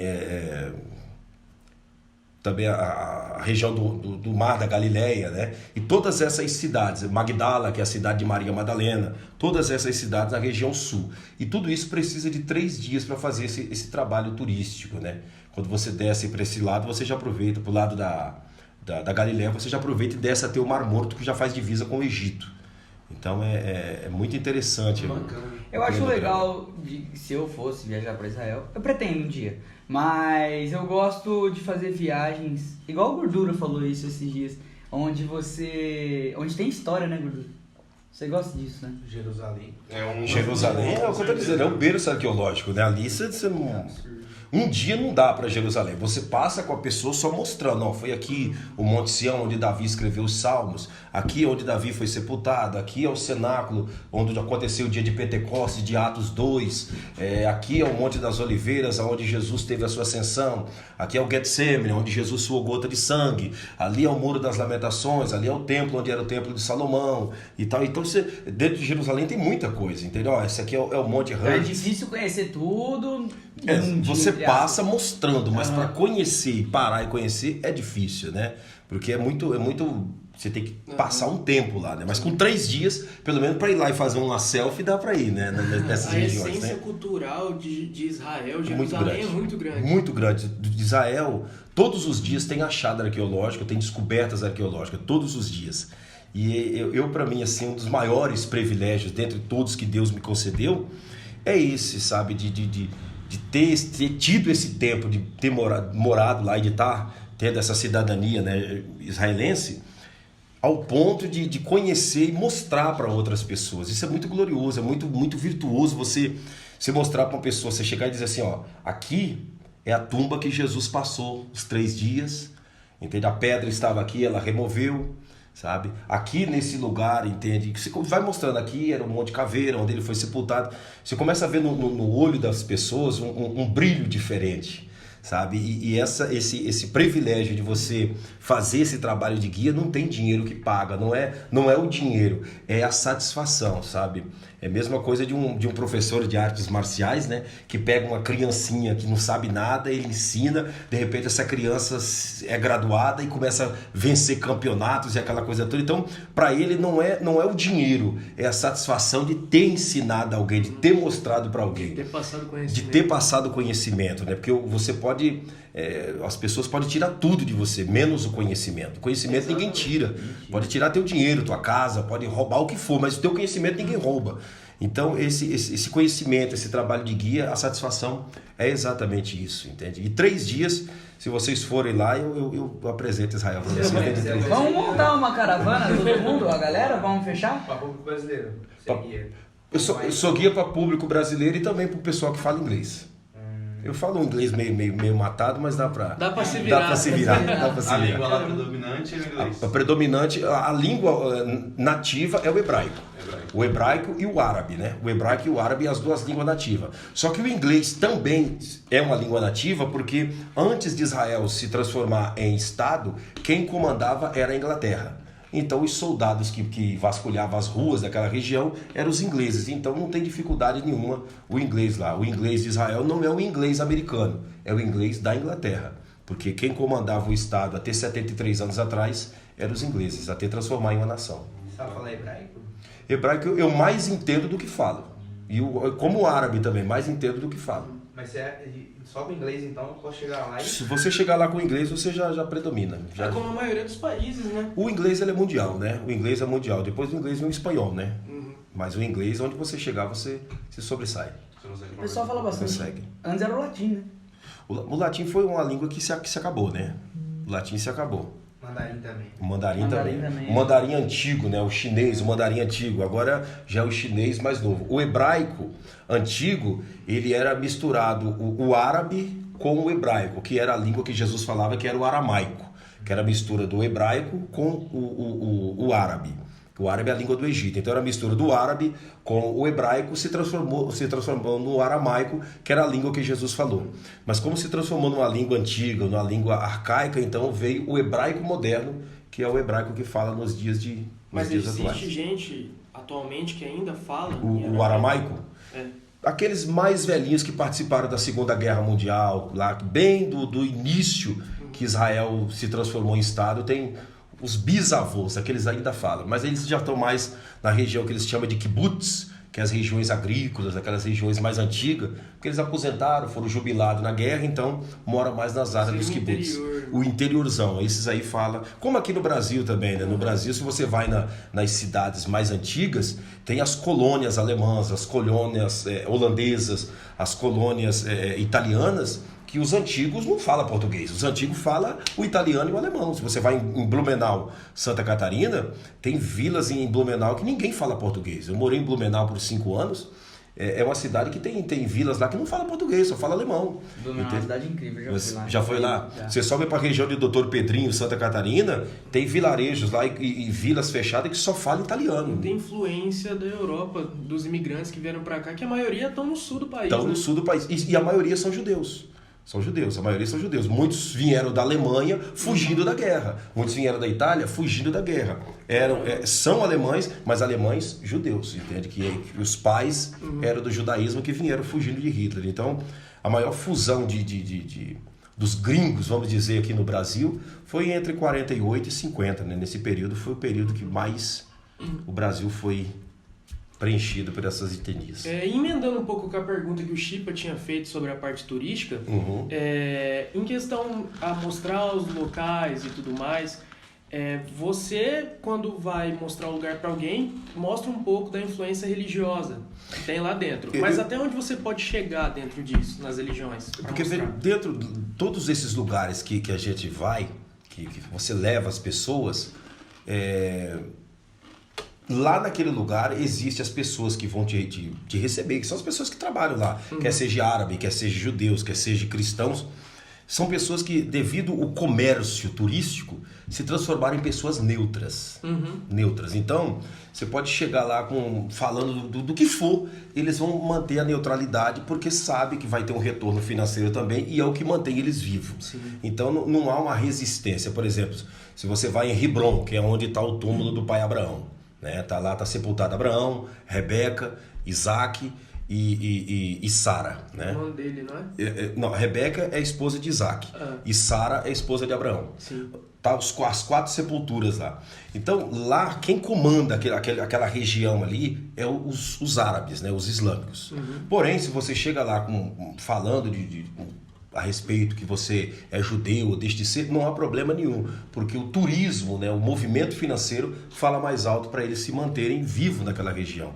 também a região do Mar da Galileia, né? E todas essas cidades, Magdala, que é a cidade de Maria Madalena, todas essas cidades na região sul. E tudo isso precisa de 3 dias para fazer esse trabalho turístico, né? Quando você desce para esse lado, você já aproveita, para o lado da Galileia, você já aproveita e desce até o Mar Morto, que já faz divisa com o Egito. Então é muito interessante. Eu acho legal, se eu fosse viajar para Israel, eu pretendo um dia, mas eu gosto de fazer viagens, igual o Gordura falou isso esses dias, onde tem história, né, Gordura? Você gosta disso, né? Jerusalém. Jerusalém é o que eu estou dizendo, é um berço arqueológico, né? Ali você não... Um dia não dá para Jerusalém. Você passa com a pessoa só mostrando, ó, foi aqui o Monte Sião onde Davi escreveu os Salmos, aqui é onde Davi foi sepultado, aqui é o cenáculo onde aconteceu o dia de Pentecostes, de Atos 2, aqui é o Monte das Oliveiras, onde Jesus teve a sua ascensão, aqui é o Getsemane, onde Jesus suou gota de sangue, ali é o Muro das Lamentações, ali é o templo onde era o templo de Salomão e tal. Então dentro de Jerusalém tem muita coisa, entendeu? Esse aqui é o Monte Hermon. É difícil conhecer tudo. Você passa mostrando, mas para conhecer, parar e conhecer é difícil, né? Porque é muito, você tem que passar um tempo lá, né? Mas com 3 dias, pelo menos para ir lá e fazer uma selfie dá para ir, né? Nessas regiões, a essência né? cultural de Israel, Jerusalém é muito grande. Muito grande. De Israel, todos os dias tem achado arqueológico, tem descobertas arqueológicas, todos os dias. E eu para mim, assim, um dos maiores privilégios, dentre todos que Deus me concedeu, é esse, sabe? De ter tido esse tempo, de ter morado lá e de estar tendo essa cidadania, né, israelense, ao ponto de conhecer e mostrar para outras pessoas. Isso é muito glorioso, é muito virtuoso você mostrar para uma pessoa, você chegar e dizer assim, ó, aqui é a tumba que Jesus passou os 3 dias, entende? A pedra estava aqui, ela removeu, sabe? Aqui nesse lugar, entende? Você vai mostrando, aqui era o Monte Caveira, onde ele foi sepultado. Você começa a ver no olho das pessoas um brilho diferente, sabe? E esse privilégio de você fazer esse trabalho de guia, não tem dinheiro que paga, não é o dinheiro, é a satisfação, sabe? É a mesma coisa de um professor de artes marciais, né? Que pega uma criancinha que não sabe nada, ele ensina, de repente essa criança é graduada e começa a vencer campeonatos e aquela coisa toda. Então, para ele não é o dinheiro, é a satisfação de ter ensinado alguém, de ter mostrado para alguém. De ter passado conhecimento. De ter passado conhecimento, né? Porque você pode... as pessoas podem tirar tudo de você, menos o conhecimento. O conhecimento ninguém tira. Pode tirar teu dinheiro, tua casa, pode roubar o que for, mas o teu conhecimento ninguém rouba. Então, esse conhecimento, esse trabalho de guia, a satisfação é exatamente isso, entende? E 3 dias, se vocês forem lá, eu apresento Israel para vocês. Vamos montar uma caravana, todo mundo, a galera? Vamos fechar? Para público brasileiro. Eu sou guia para público brasileiro e também para o pessoal que fala inglês. Eu falo um inglês meio matado, mas dá pra se virar. A língua lá predominante é o inglês. A predominante, a língua nativa é o hebraico. O hebraico e o árabe, né? O hebraico e o árabe, as 2 línguas nativas. Só que o inglês também é uma língua nativa, porque antes de Israel se transformar em Estado, quem comandava era a Inglaterra. Então os soldados que vasculhavam as ruas daquela região eram os ingleses. Então não tem dificuldade nenhuma o inglês lá. O inglês de Israel não é o inglês americano, é o inglês da Inglaterra. Porque quem comandava o Estado até 73 anos atrás eram os ingleses, até transformar em uma nação. Sabe falar hebraico? Hebraico eu mais entendo do que falo. E como o árabe também, mais entendo do que falo. Mas só com inglês, então, eu posso chegar lá e... Se você chegar lá com o inglês, você já predomina. É como a maioria dos países, né? O inglês ele é mundial, né? O inglês é mundial. Depois do inglês vem o espanhol, né? Uhum. Mas o inglês, onde você chegar, você se sobressai. O pessoal fala bastante. Consegue. Antes era o latim, né? O latim foi uma língua que se acabou, né? O latim se acabou. Mandarim também. O mandarim também. também. O mandarim antigo, né? O chinês, o mandarim antigo. Agora já é o chinês mais novo. O hebraico antigo, ele era misturado o árabe com o hebraico, que era a língua que Jesus falava, que era o aramaico, que era a mistura do hebraico com o árabe. O árabe é a língua do Egito, então era a mistura do árabe com o hebraico, se transformou no aramaico, que era a língua que Jesus falou. Mas como se transformou numa língua antiga, numa língua arcaica, então veio o hebraico moderno, que é o hebraico que fala nos dias existe atuais. gente atualmente que ainda fala O aramaico? É. Aqueles mais velhinhos que participaram da Segunda Guerra Mundial, lá bem do início que Israel se transformou em Estado, tem os bisavôs, aqueles ainda falam, mas eles já estão mais na região que eles chamam de kibbutz, que é as regiões agrícolas, aquelas regiões mais antigas, porque eles aposentaram, foram jubilados na guerra, então moram mais nas áreas dos kibbutz. O interiorzão, esses aí falam, como aqui no Brasil também, né? No Brasil, se você vai nas cidades mais antigas, tem as colônias alemãs, as colônias holandesas, as colônias italianas, que os antigos não falam português, os antigos falam o italiano e o alemão. Se você vai em Blumenau, Santa Catarina, tem vilas em Blumenau que ninguém fala português. Eu morei em Blumenau por 5 anos, é uma cidade que tem vilas lá que não fala português, só fala alemão. Blumenau é uma cidade incrível, já fui lá. Já foi lá? Já. Você sobe para a região de Doutor Pedrinho, Santa Catarina, tem vilarejos lá e vilas fechadas que só falam italiano. Tem influência da Europa, dos imigrantes que vieram para cá, que a maioria estão no sul do país. Estão no sul do país. E a maioria são judeus. São judeus, a maioria são judeus. Muitos vieram da Alemanha fugindo da guerra. Muitos vieram da Itália fugindo da guerra. São alemães, mas alemães judeus, entende? Que os pais eram do judaísmo que vieram fugindo de Hitler. Então, a maior fusão dos gringos, vamos dizer, aqui no Brasil, foi entre 48 e 50. Né? Nesse período foi o período que mais o Brasil foi preenchido por essas etnias. Emendando um pouco com a pergunta que o Chipa tinha feito sobre a parte turística, em questão a mostrar os locais e tudo mais, você, quando vai mostrar um lugar para alguém, mostra um pouco da influência religiosa que tem lá dentro. Mas até onde você pode chegar dentro disso, nas religiões? Porque dentro de todos esses lugares que a gente vai, que você leva as pessoas, lá naquele lugar existem as pessoas que vão te receber, que são as pessoas que trabalham lá, quer seja árabe, quer seja judeus, quer seja cristãos. São pessoas que, devido ao comércio turístico, se transformaram em pessoas neutras. Neutras. Então, você pode chegar lá falando do que for, eles vão manter a neutralidade porque sabe que vai ter um retorno financeiro também e é o que mantém eles vivos. Sim. Então, não há uma resistência. Por exemplo, se você vai em Hebron, que é onde está o túmulo do pai Abraão, né? Tá sepultado Abraão, Rebeca, Isaac e Sara, né? O nome dele, não é? Não, Rebeca é a esposa de Isaac e Sara é a esposa de Abraão. Sim. Tá as 4 sepulturas lá. Então lá quem comanda aquela região ali é os árabes, né? Os islâmicos. Porém, se você chega lá falando a respeito que você é judeu ou deixe de ser, não há problema nenhum, porque o turismo, né, o movimento financeiro fala mais alto para eles se manterem vivos naquela região.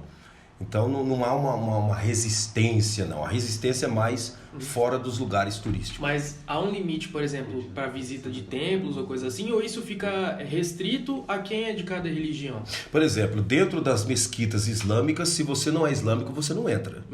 Então não há uma resistência, não. A resistência é mais fora dos lugares turísticos. Mas há um limite, por exemplo, para visita de templos ou coisa assim, ou isso fica restrito a quem é de cada religião? Por exemplo, dentro das mesquitas islâmicas, se você não é islâmico, você não entra.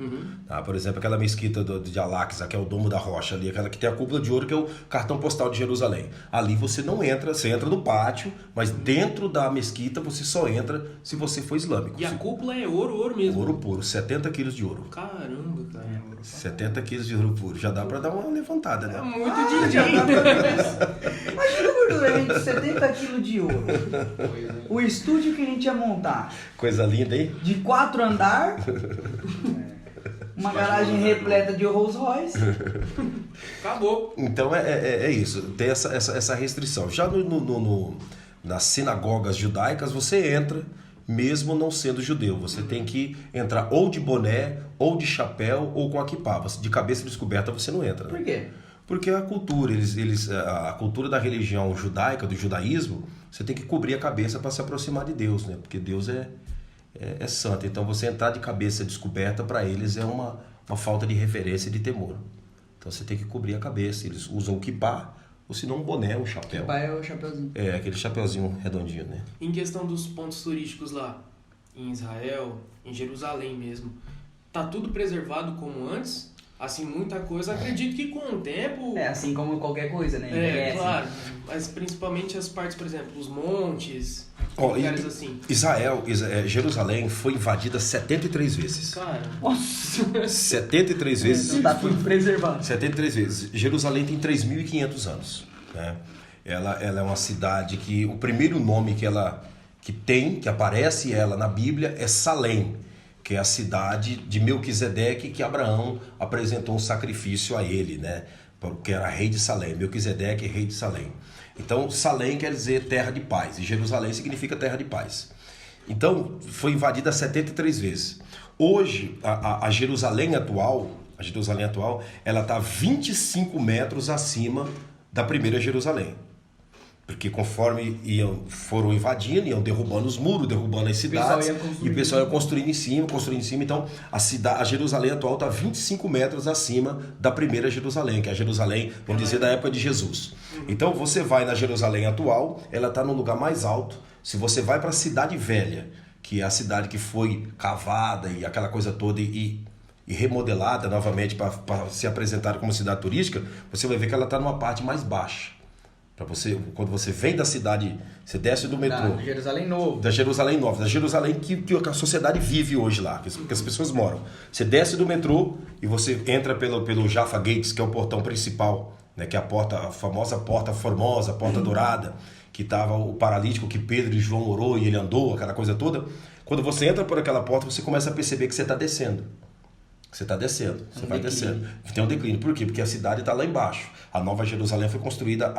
Tá? Por exemplo, aquela mesquita de Al-Aqsa, que é o Domo da Rocha ali, aquela que tem a cúpula de ouro, que é o cartão postal de Jerusalém. Ali você não entra, você entra no pátio, mas dentro da mesquita você só entra se você for islâmico. E a cúpula é ouro mesmo? Ouro puro, 70 quilos de ouro. Caramba, cara. 70 quilos de ouro puro. Já dá pra dar uma levantada, né? É muito dinheiro. Imagina, gordura, gente, 70 quilos de ouro. O estúdio que a gente ia montar. Coisa linda, hein? De 4 andares. Uma garagem repleta de Rolls Royce. Acabou. Então é isso. Tem essa restrição. Já nas sinagogas judaicas, você entra mesmo não sendo judeu. Você tem que entrar ou de boné, ou de chapéu, ou com a kippá. De cabeça descoberta você não entra. Né? Por quê? Porque a cultura, a cultura da religião judaica, do judaísmo, você tem que cobrir a cabeça para se aproximar de Deus, né? Porque Deus é santo. Então você entrar de cabeça descoberta para eles é uma falta de referência e de temor. Então você tem que cobrir a cabeça. Eles usam o kippá, ou se não um boné, um chapéu. Kippá é o chapéuzinho. É, aquele chapéuzinho redondinho, né? Em questão dos pontos turísticos lá, em Israel, em Jerusalém mesmo, tá tudo preservado como antes? Assim, muita coisa. Acredito que com o tempo... Assim como qualquer coisa, né? Claro. Mas principalmente as partes, por exemplo, os montes, lugares assim. Jerusalém foi invadida 73 vezes. Cara... Nossa! 73 vezes. Tá tudo preservado. 73 vezes. Jerusalém tem 3.500 anos. Né? Ela é uma cidade que... O primeiro nome que aparece ela na Bíblia é Salém, que é a cidade de Melquisedeque, que Abraão apresentou um sacrifício a ele, né? que era rei de Salém. Melquisedeque, rei de Salém. Então, Salém quer dizer terra de paz, e Jerusalém significa terra de paz. Então, foi invadida 73 vezes. Hoje, a Jerusalém atual, ela está 25 metros acima da primeira Jerusalém. Porque conforme foram invadindo, iam derrubando os muros, derrubando as cidades, e o pessoal ia construindo em cima. Então a Jerusalém atual está 25 metros acima da primeira Jerusalém, que é a Jerusalém, vamos dizer, da época de Jesus. Então você vai na Jerusalém atual, ela está no lugar mais alto. Se você vai para a Cidade Velha, que é a cidade que foi cavada e aquela coisa toda e remodelada novamente para se apresentar como cidade turística, você vai ver que ela está numa parte mais baixa. Quando você vem da cidade, você desce do metrô. Da Jerusalém Novo. Da Jerusalém que a sociedade vive hoje lá, que as pessoas moram. Você desce do metrô e você entra pelo Jaffa Gates, que é o portão principal, né, que é a famosa Porta Formosa, Porta Dourada, que estava o paralítico que Pedro e João orou e ele andou, aquela coisa toda. Quando você entra por aquela porta, você começa a perceber que você está descendo. Você vai descendo. Tem um declínio. Por quê? Porque a cidade está lá embaixo. A Nova Jerusalém foi construída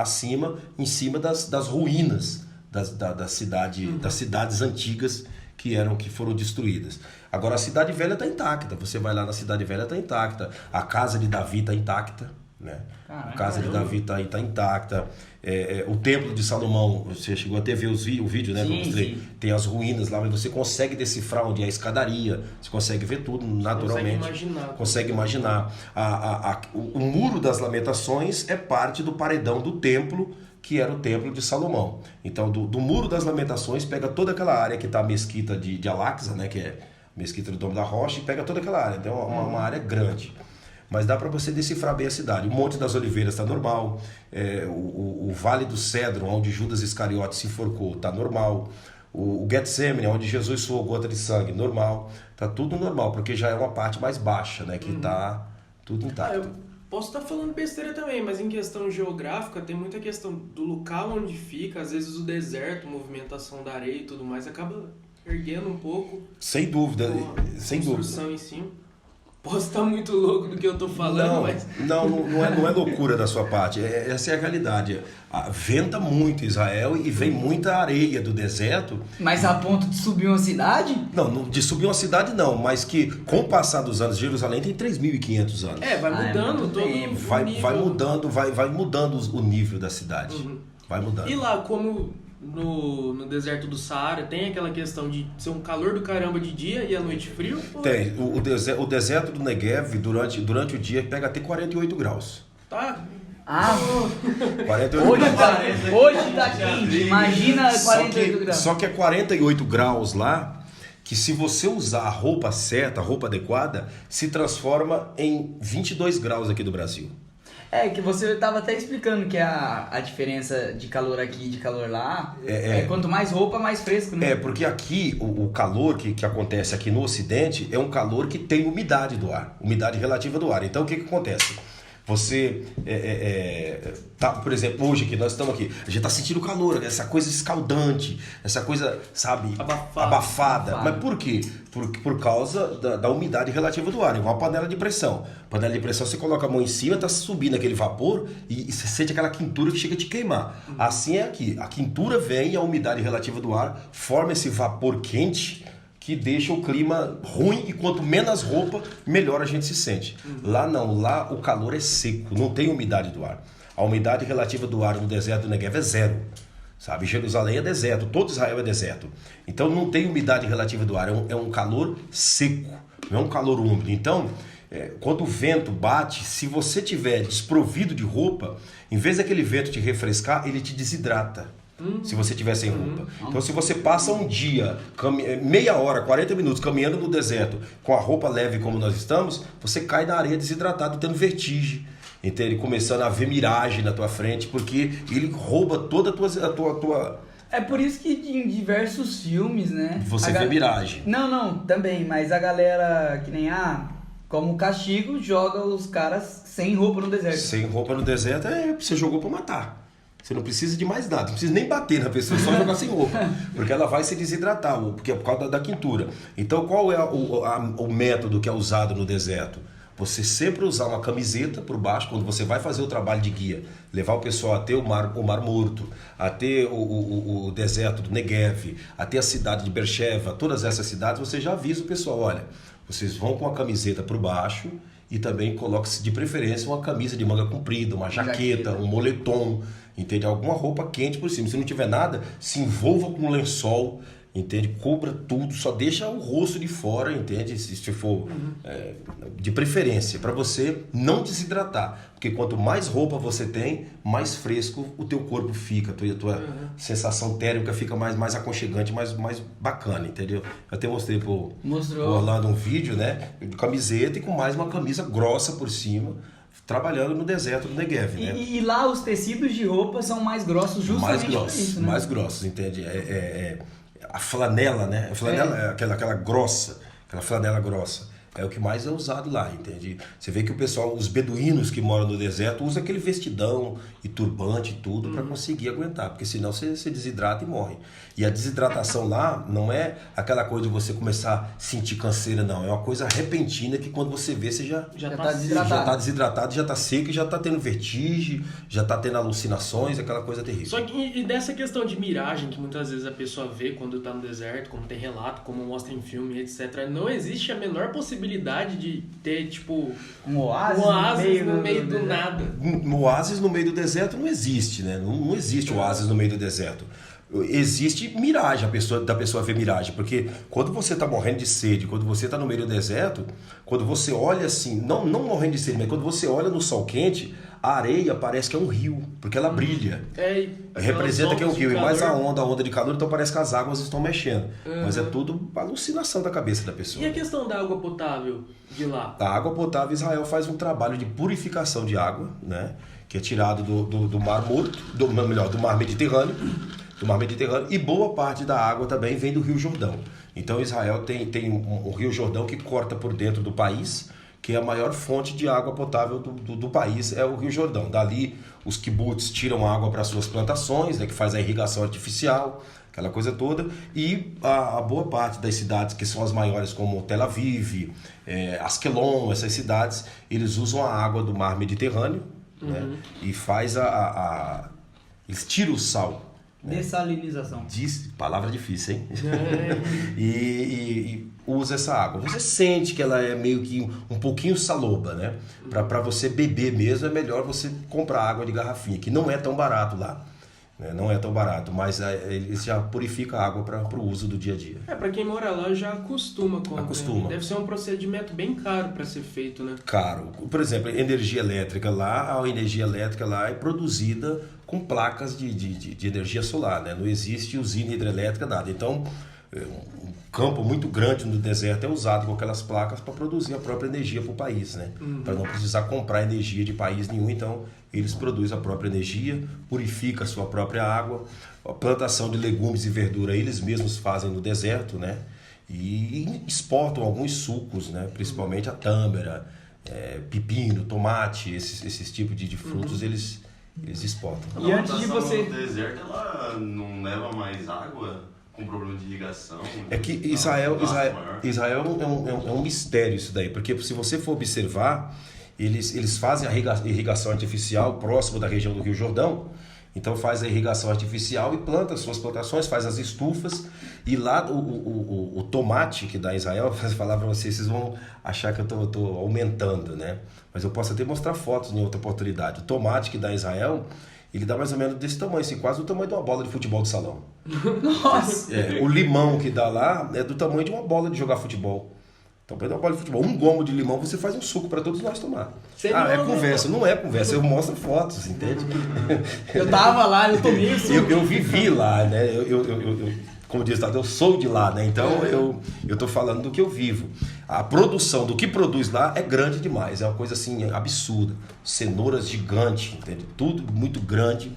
em cima das ruínas das cidades antigas que foram destruídas. Agora a Cidade Velha está intacta. Você vai lá na Cidade Velha, está intacta. A casa de Davi está intacta. Né? A casa de Davi está intacta. O Templo de Salomão, você chegou até a ver o vídeo, né, que eu mostrei. Tem as ruínas lá, mas você consegue decifrar onde é a escadaria, você consegue ver tudo naturalmente. Consegue imaginar. O Muro das Lamentações é parte do paredão do templo, que era o Templo de Salomão. Então, do Muro das Lamentações, pega toda aquela área que está a mesquita de Al-Aqsa, né, que é a mesquita do Dom da Rocha, e pega toda aquela área. Então, é uma área grande. Mas dá para você decifrar bem a cidade. O Monte das Oliveiras está normal. O Vale do Cedro, onde Judas Iscariote se enforcou, está normal. O Getsemane, onde Jesus suou gota de sangue, normal. Está tudo normal, porque já é uma parte mais baixa, né? Que está tudo intacto. Eu posso estar falando besteira também, mas em questão geográfica, tem muita questão do local onde fica. Às vezes o deserto, movimentação da areia e tudo mais, acaba erguendo um pouco. Sem dúvida, sem dúvida. Construção em cima. Posso estar muito louco do que eu tô falando, mas... Não é loucura da sua parte. Essa é a realidade. Venta muito Israel e vem muita areia do deserto. Mas a ponto de subir uma cidade? Não, de subir uma cidade não, mas que com o passar dos anos, Jerusalém tem 3.500 anos. Vai mudando todo o nível. Vai mudando o nível da cidade. Vai mudando. E lá, como... No deserto do Saara, tem aquela questão de ser um calor do caramba de dia e a noite frio? Tem. O deserto do Negev, durante o dia, pega até 48 graus. Tá. 48 graus. Hoje tá quente. Imagina 48 graus. Só que é 48 graus lá, que se você usar a roupa certa, a roupa adequada, se transforma em 22 graus aqui do Brasil. Que você estava até explicando que a diferença de calor aqui e de calor lá quanto mais roupa, mais fresco, né? Porque aqui o calor que acontece aqui no Ocidente é um calor que tem umidade do ar, umidade relativa do ar. Então o que acontece? Você, por exemplo, hoje que nós estamos aqui, a gente está sentindo calor, essa coisa escaldante, essa coisa, sabe, abafada. Mas por quê? Por causa da umidade relativa do ar, igual a panela de pressão. Panela de pressão, você coloca a mão em cima, está subindo aquele vapor e você sente aquela quentura que chega a te queimar. Assim é aqui, a quentura vem e a umidade relativa do ar forma esse vapor quente que deixa o clima ruim, e quanto menos roupa, melhor a gente se sente. Lá não, lá o calor é seco, não tem umidade do ar. A umidade relativa do ar no deserto do Negev é zero. Sabe? Jerusalém é deserto, todo Israel é deserto. Então não tem umidade relativa do ar, é um calor seco, não é um calor úmido. Então, quando o vento bate, se você tiver desprovido de roupa, em vez daquele vento te refrescar, ele te desidrata. Se você tiver sem roupa. Então, se você passa um dia, meia hora, 40 minutos caminhando no deserto com a roupa leve como nós estamos, você cai na areia desidratado, tendo vertigem. Entende? Começando a ver miragem na tua frente, porque ele rouba toda a tua... É por isso que em diversos filmes, né? Você vê miragem. Não, também, mas a galera que nem como castigo, joga os caras sem roupa no deserto. Sem roupa no deserto, você jogou pra matar. Você não precisa de mais nada, não precisa nem bater na pessoa, só jogar sem roupa, porque ela vai se desidratar, porque é por causa da quentura. Então qual é o método que é usado no deserto? Você sempre usar uma camiseta por baixo, quando você vai fazer o trabalho de guia, levar o pessoal até o Mar Morto, até o deserto do Negev, até a cidade de Beersheba, todas essas cidades, você já avisa o pessoal, olha, vocês vão com a camiseta por baixo e também coloque-se de preferência uma camisa de manga comprida, uma jaqueta, um moletom, entende? Alguma roupa quente por cima. Se não tiver nada, se envolva com um lençol, entende? Cubra tudo, só deixa o rosto de fora, entende? Se for de preferência, para você não desidratar. Porque quanto mais roupa você tem, mais fresco o teu corpo fica, a tua sensação térmica fica mais aconchegante, mais bacana, entendeu? Eu até mostrei pro Orlando um vídeo, né? De camiseta e com mais uma camisa grossa por cima, trabalhando no deserto do Negev, né? E lá os tecidos de roupa são mais grossos justamente por isso, né? Mais grossos, entende? A flanela, né? A flanela é aquela grossa, aquela flanela grossa. É o que mais é usado lá, entende? Você vê que o pessoal, os beduínos que moram no deserto, usam aquele vestidão e turbante e tudo para conseguir aguentar, porque senão você desidrata e morre. E a desidratação lá não é aquela coisa de você começar a sentir canseira, não. É uma coisa repentina que quando você vê, você já tá desidratado. Já tá desidratado, já tá seco e já tá tendo vertigem, já tá tendo alucinações, aquela coisa terrível. Só que e dessa questão de miragem que muitas vezes a pessoa vê quando tá no deserto, como tem relato, como mostra em filme, etc. Não existe a menor possibilidade de ter, tipo, um oásis no meio do nada. Um oásis no meio do deserto não existe, né? Não existe oásis no meio do deserto. Existe miragem, da pessoa ver miragem, porque quando você está morrendo de sede, quando você está no meio do deserto, quando você olha assim, não morrendo de sede, mas quando você olha no sol quente, a areia parece que é um rio, porque ela brilha. Representa que é um rio, e mais a onda de calor, então parece que as águas estão mexendo. Mas é tudo alucinação da cabeça da pessoa. E a questão da água potável de lá? A água potável, Israel faz um trabalho de purificação de água, né? Que é tirado do Mar Morto, do Mar Mediterrâneo, e boa parte da água também vem do Rio Jordão. Então Israel tem um Rio Jordão que corta por dentro do país, que é a maior fonte de água potável do país, é o Rio Jordão. Dali os kibbutz tiram água para suas plantações, né, que faz a irrigação artificial, aquela coisa toda, e a boa parte das cidades que são as maiores, como Tel Aviv, Askelon, essas cidades, eles usam a água do Mar Mediterrâneo, né, e faz eles tiram o sal. Dessalinização. Palavra difícil, hein? E usa essa água. Você sente que ela é meio que um pouquinho saloba, né? Para você beber mesmo, é melhor você comprar água de garrafinha, que não é tão barato lá. Né? Não é tão barato, mas eles já purificam a água para o uso do dia a dia. Para quem mora lá já acostuma com. Acostuma. Deve ser um procedimento bem caro para ser feito, né? Caro. Por exemplo, energia elétrica lá, a energia elétrica lá é produzida com placas de energia solar, né? Não existe usina hidrelétrica, nada. Então, um campo muito grande no deserto é usado com aquelas placas para produzir a própria energia para o país, né? Para não precisar comprar energia de país nenhum, então eles produzem a própria energia, purificam a sua própria água, a plantação de legumes e verdura eles mesmos fazem no deserto, né? E exportam alguns sucos, né? Principalmente a tâmara, pepino, tomate, esses tipos de frutos eles exportam. E antes de você... no deserto, ela não leva mais água com problema de irrigação? É que Israel é um mistério isso daí, porque se você for observar, eles fazem a irrigação artificial próximo da região do Rio Jordão, então faz a irrigação artificial e planta suas plantações, faz as estufas, e lá o tomate que dá em Israel, vou falar para vocês vão achar que eu estou aumentando, né? Mas eu posso até mostrar fotos em outra oportunidade. O tomate que dá em Israel, ele dá mais ou menos desse tamanho, assim, quase o tamanho de uma bola de futebol de salão. Nossa! O limão que dá lá é do tamanho de uma bola de jogar futebol. Então, para dar uma bola de futebol, um gomo de limão, você faz um suco para todos nós tomar. É conversa, não é conversa, eu mostro fotos, entende? Eu tava lá, eu tomei o suco. Eu vivi lá, né? Como diz, eu sou de lá, né? Então eu tô falando do que eu vivo. A produção do que produz lá é grande demais, é uma coisa assim absurda. Cenouras gigantes, entende? Tudo muito grande.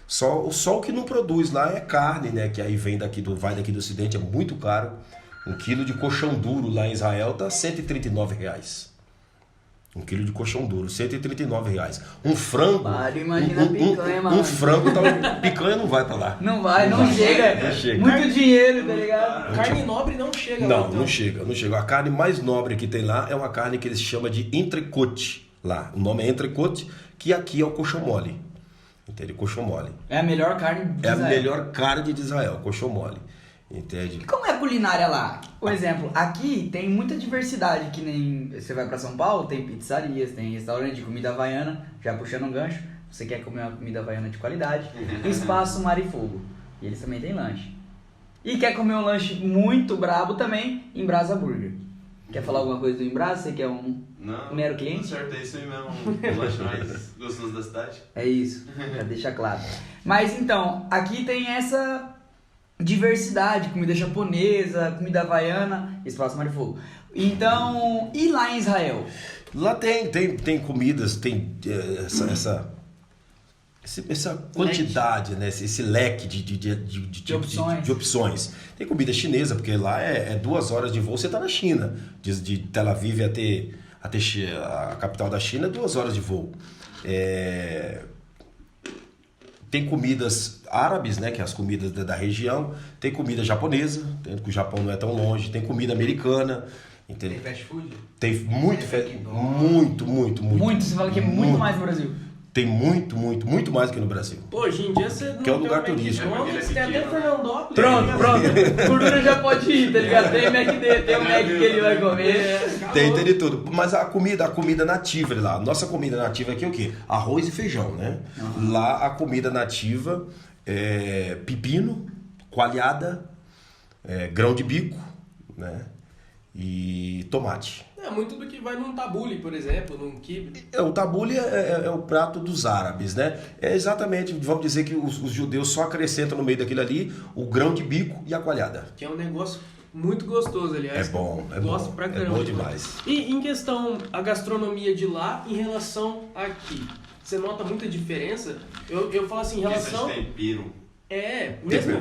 Só o que não produz lá é carne, né? Que aí vai daqui do Ocidente, é muito caro. 1 quilo de coxão duro lá em Israel tá R$139. 1 quilo de colchão duro, R$139. Um frango. Mário, imagina a picanha, mano. Um frango, picanha não vai pra lá. Não vai, não chega. Não chega. Muito dinheiro, tá ligado? Carne nobre não chega lá, Não, então. não chega. A carne mais nobre que tem lá é uma carne que eles chamam de entrecôte lá. O nome é entrecôte, que aqui é o coxão mole. Entende? Coxão mole. É a melhor carne de É a Israel. melhor carne de Israel, coxão mole. Entende? E como é a culinária lá? Por exemplo, aqui tem muita diversidade, que nem você vai pra São Paulo, tem pizzarias, tem restaurante de comida havaiana, já puxando um gancho, você quer comer uma comida havaiana de qualidade, Espaço Mar e Fogo, e eles também têm lanche. E quer comer um lanche muito brabo também, Embrasa Burger. Quer falar alguma coisa do Embrasa? Você quer um Não, mero cliente? tudo certo, é isso aí mesmo. O lanche mais gostoso da cidade. É isso, já deixa claro. Mas então, aqui tem essa diversidade, comida japonesa, comida havaiana, Espaço Mar e Fogo. Então, e lá em Israel? Lá tem comidas, tem essa quantidade, né? Esse leque de opções. de opções. Tem comida chinesa, porque lá é 2 horas de voo, você está na China. De Tel Aviv até a capital da China, é 2 horas de voo. Tem comidas árabes, né, que é as comidas da região. Tem comida japonesa, que o Japão não é tão longe. Tem comida americana. Tem Entendeu? fast food? Tem muito, muito. Muito, você fala que é muito mais no Brasil. Tem muito mais que no Brasil. Pô, hoje em dia você não Que é um tem lugar um turístico. McDonald's, tem até Fernandópolis. Pronto. Gordura já pode ir, tá ligado? Tem McD, tem o Mac que ele vai comer. Tem de tudo. Mas a comida nativa lá. Nossa comida nativa aqui é o quê? Arroz e feijão, né? Lá a comida nativa é pepino, coalhada, grão de bico, né? E tomate. É muito do que vai num tabule, por exemplo, num kibe. O tabule é o prato dos árabes, né? É exatamente, vamos dizer que os judeus só acrescentam no meio daquilo ali o grão de bico e a coalhada. Que é um negócio muito gostoso, aliás. É bom, Gosto bom. pra É caramba. bom demais. E em questão a gastronomia de lá em relação aqui, você nota muita diferença? Eu falo assim, em relação... Questão de tempero.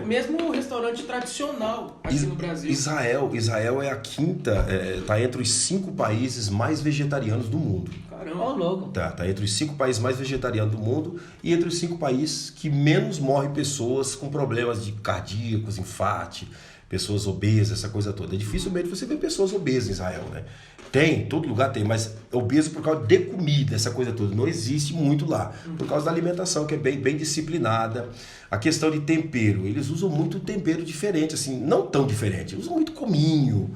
Mesmo o restaurante tradicional aqui no Brasil. Israel é a quinta, tá entre os 5 países mais vegetarianos do mundo. Caramba. Ó, louco. Tá entre os 5 países mais vegetarianos do mundo e entre os 5 países que menos morrem pessoas com problemas de cardíacos, infarte, pessoas obesas, essa coisa toda. É dificilmente você vê pessoas obesas em Israel, né? Tem, todo lugar tem, mas obeso por causa de comida, essa coisa toda. Não existe muito lá, por causa da alimentação, que é bem disciplinada. A questão de tempero, eles usam muito tempero diferente, assim, não tão diferente. Usam muito cominho,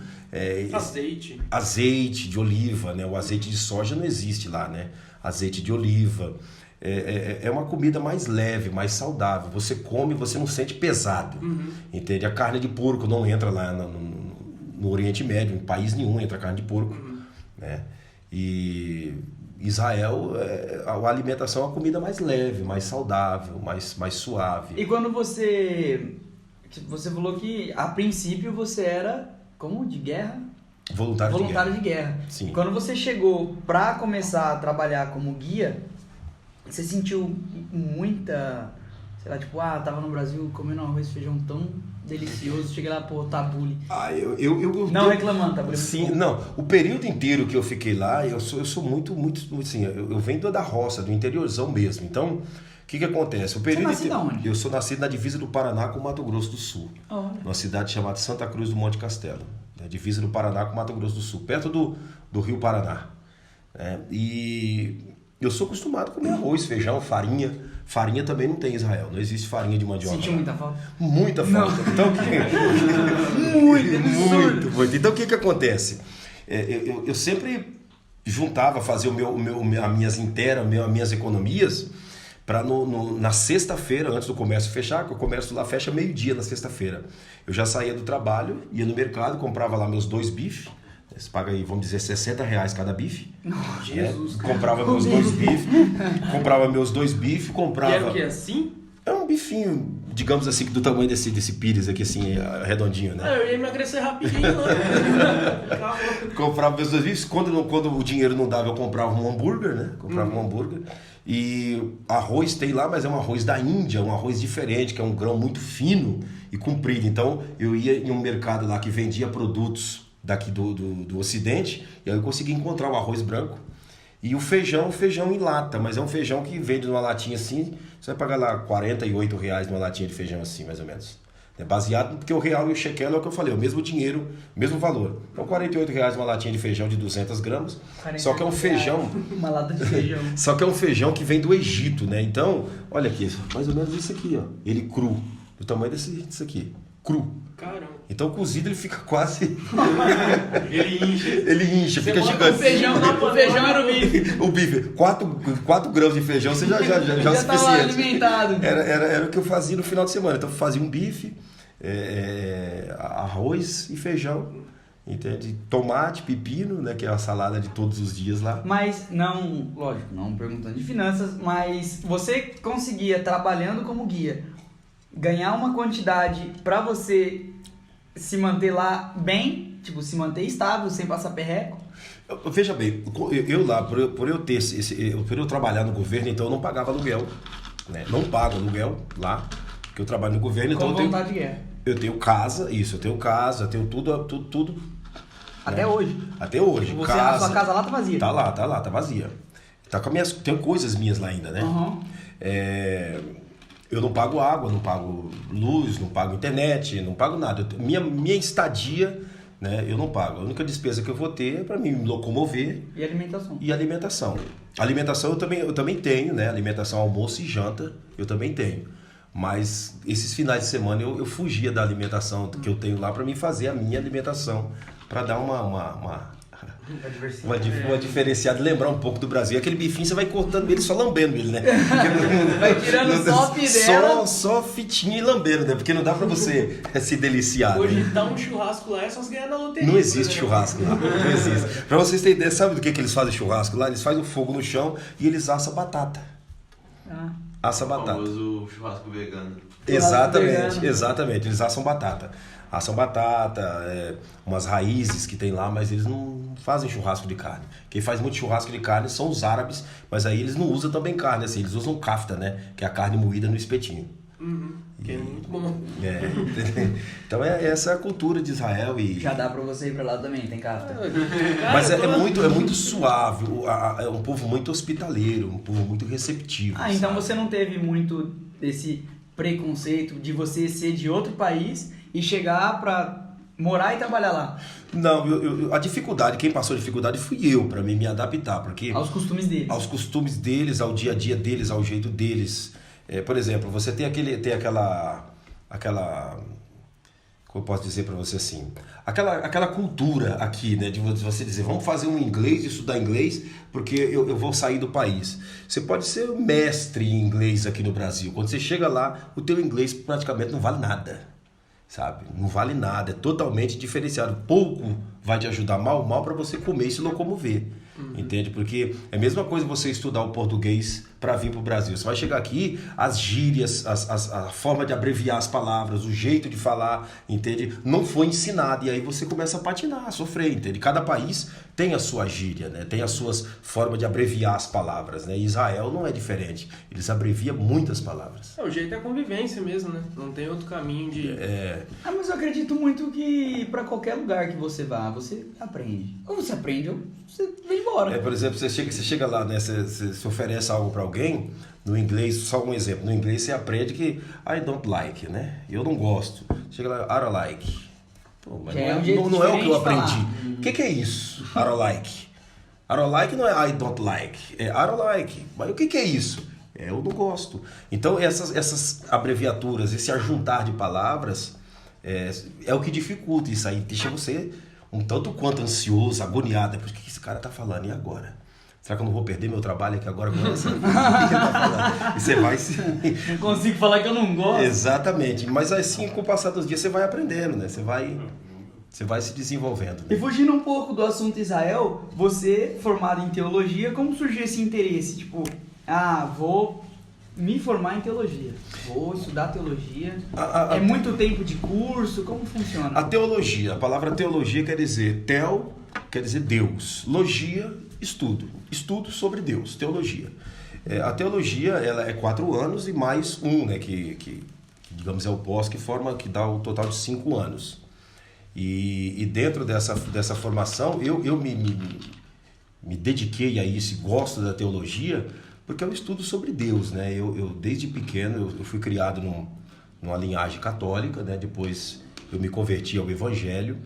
azeite de oliva, né? O azeite de soja não existe lá, né? Azeite de oliva. É uma comida mais leve, mais saudável. Você come, você não sente pesado. Entende? A carne de porco não entra lá no Oriente Médio, em país nenhum entra carne de porco. Né? E Israel, a alimentação é uma comida mais leve, mais saudável, mais suave. E quando você falou que a princípio você era como de guerra? Voluntário de guerra. Sim. E quando você chegou pra começar a trabalhar como guia, você sentiu muita, sei lá, tipo, tava no Brasil comendo um arroz e feijão tão delicioso, cheguei lá, pô, tabule. Não reclamando, tabule. Sim, não. O período inteiro que eu fiquei lá, eu sou muito assim, eu venho da roça, do interiorzão mesmo. Então, o que acontece? O período Você nasceu onde? Eu sou nascido na divisa do Paraná com o Mato Grosso do Sul. Olha. Numa cidade chamada Santa Cruz do Monte Castelo. Né? Divisa do Paraná com o Mato Grosso do Sul, perto do Rio Paraná. E eu sou acostumado a comer arroz, feijão, farinha. Farinha também não tem em Israel, não existe farinha de mandioca. Sentiu muita falta? Muita falta. Então, muito. Então o que acontece? Eu sempre juntava, fazia as minhas economias para na sexta-feira, antes do comércio fechar, que o comércio lá fecha meio-dia na sexta-feira. Eu já saía do trabalho, ia no mercado, comprava lá meus 2 bifes. Você paga aí, vamos dizer, R$60 cada bife. Jesus, comprava meus 2 bifes. E era o que, assim? É um bifinho, digamos assim, do tamanho desse pires aqui, assim, redondinho, né? Eu ia emagrecer rapidinho, né? Comprava meus 2 bifes. Quando o dinheiro não dava, eu comprava um hambúrguer, né? E arroz tem lá, mas é um arroz da Índia, um arroz diferente, que é um grão muito fino e comprido. Então, eu ia em um mercado lá que vendia produtos daqui do Ocidente, e aí eu consegui encontrar o arroz branco E o feijão em lata, mas é um feijão que vende numa latinha assim, você vai pagar lá R$ 48 numa latinha de feijão assim, mais ou menos. É baseado, porque o real e o shekel é o que eu falei, o mesmo dinheiro, mesmo valor. Então R$ 48 uma latinha de feijão de 200 gramas, só que é um feijão... Uma lata de feijão. Só que é um feijão que vem do Egito, né? Então, olha aqui, mais ou menos isso aqui, ó. Ele cru, do tamanho disso aqui, cru. Caramba. Então cozido ele fica quase... Ele incha. Ele incha, fica bota gigante. O feijão era o bife. O bife, 4 grãos de feijão, você já é o Já tava suficiente. alimentado. Era o que eu fazia no final de semana. Então eu fazia um bife, arroz e feijão, entende? Tomate, pepino, né, que é a salada de todos os dias lá. Mas não, lógico, não perguntando de finanças, mas você conseguia, trabalhando como guia, ganhar uma quantidade pra você se manter lá bem, tipo, se manter estável, sem passar perreco? Veja bem, eu lá, por eu trabalhar no governo, então eu não pagava aluguel, né? Não pago aluguel lá, porque eu trabalho no governo, então Com vontade de guerra. eu tenho casa, eu tenho tudo. Até né? hoje. Até hoje. A sua casa lá tá vazia. Tá lá, tá vazia. Tá com tenho coisas minhas lá ainda, né? Uhum. Eu não pago água, não pago luz, não pago internet, não pago nada. Minha estadia, né, eu não pago. A única despesa que eu vou ter é para me locomover E alimentação. e alimentação. Alimentação eu também tenho, né? Alimentação, almoço e janta, eu também tenho. Mas esses finais de semana eu fugia da alimentação que eu tenho lá para me fazer a minha alimentação, para dar uma diferenciada, lembrar um pouco do Brasil. Aquele bifinho você vai cortando ele, só lambendo ele, né? Vai tirando só a fidela. Só fitinha e lambendo, né? Porque não dá pra você se deliciar. Hoje né? dá um churrasco lá é só se ganhar na loteria. Não existe por exemplo. churrasco lá, não existe. Pra vocês terem ideia, sabe do que eles fazem churrasco lá? Eles fazem o fogo no chão e eles assam batata. Ah. Assa O batata. famoso churrasco vegano. Exatamente, exatamente. Eles assam batata. Assam batata, umas raízes que tem lá, mas eles não fazem churrasco de carne. Quem faz muito churrasco de carne são os árabes, mas aí eles não usam também carne, assim, eles usam kafta, né? Que é a carne moída no espetinho. Que é muito bom. Então essa é a cultura de Israel e... Já dá pra você ir pra lá também, tem café. Mas é muito suave, é um povo muito hospitaleiro, um povo muito receptivo. Ah, então sabe? você não teve muito desse preconceito de você ser de outro país e chegar pra morar e trabalhar lá? Não, a dificuldade, quem passou a dificuldade fui eu, pra mim me adaptar, porque... Aos costumes deles. Aos costumes deles, ao dia a dia deles, ao jeito deles. Por exemplo, você tem aquela como eu posso dizer para você assim, aquela cultura aqui, né, de você dizer, vamos fazer um inglês, estudar inglês, porque eu vou sair do país. Você pode ser mestre em inglês aqui no Brasil. Quando você chega lá, o teu inglês praticamente não vale nada, sabe? Não vale nada, é totalmente diferenciado. Pouco vai te ajudar mal para você comer e se locomover. Entende? Porque é a mesma coisa você estudar o português para vir para o Brasil. Você vai chegar aqui, as gírias, a forma de abreviar as palavras, o jeito de falar, entende? Não foi ensinado e aí você começa a patinar, a sofrer, entende? Cada país tem a sua gíria, né? Tem as suas formas de abreviar as palavras, né? E Israel não é diferente. Eles abreviam muitas palavras. O jeito é a convivência mesmo, né? Não tem outro caminho de... Ah, mas eu acredito muito que pra qualquer lugar que você vá, você aprende. Ou você aprende ou você vem embora. Por exemplo, você chega lá, né? Você oferece algo para alguém, no inglês, só um exemplo, no inglês você aprende que I don't like, né? Eu não gosto. Chega lá, I don't like. Pô, mas não é o que eu aprendi. O que é isso? I don't like. I don't like não é I don't like, é I don't like. Mas o que é isso? Eu não gosto. Então essas abreviaturas, esse ajuntar de palavras é o que dificulta isso aí, deixa você um tanto quanto ansioso, agoniado. Por que esse cara tá falando? E agora? Será que eu não vou perder meu trabalho aqui agora com essa? E você vai se... Não consigo falar que eu não gosto. Exatamente. Mas assim, com o passar dos dias, você vai aprendendo, né? Você vai se desenvolvendo. E Né? fugindo um pouco do assunto Israel, você, formado em teologia, como surgiu esse interesse? Tipo, vou me formar em teologia, vou estudar teologia. É muito tempo de curso? Como funciona? A teologia, a palavra teologia quer dizer quer dizer Deus. Logia, estudo. Estudo sobre Deus, teologia. A teologia, ela é 4 anos e mais um, né? Que digamos é o pós que dá o total de 5 anos. E dentro dessa formação, eu me dediquei a isso e gosto da teologia, porque é um estudo sobre Deus, né? Eu desde pequeno, eu fui criado numa linhagem católica, né? Depois eu me converti ao Evangelho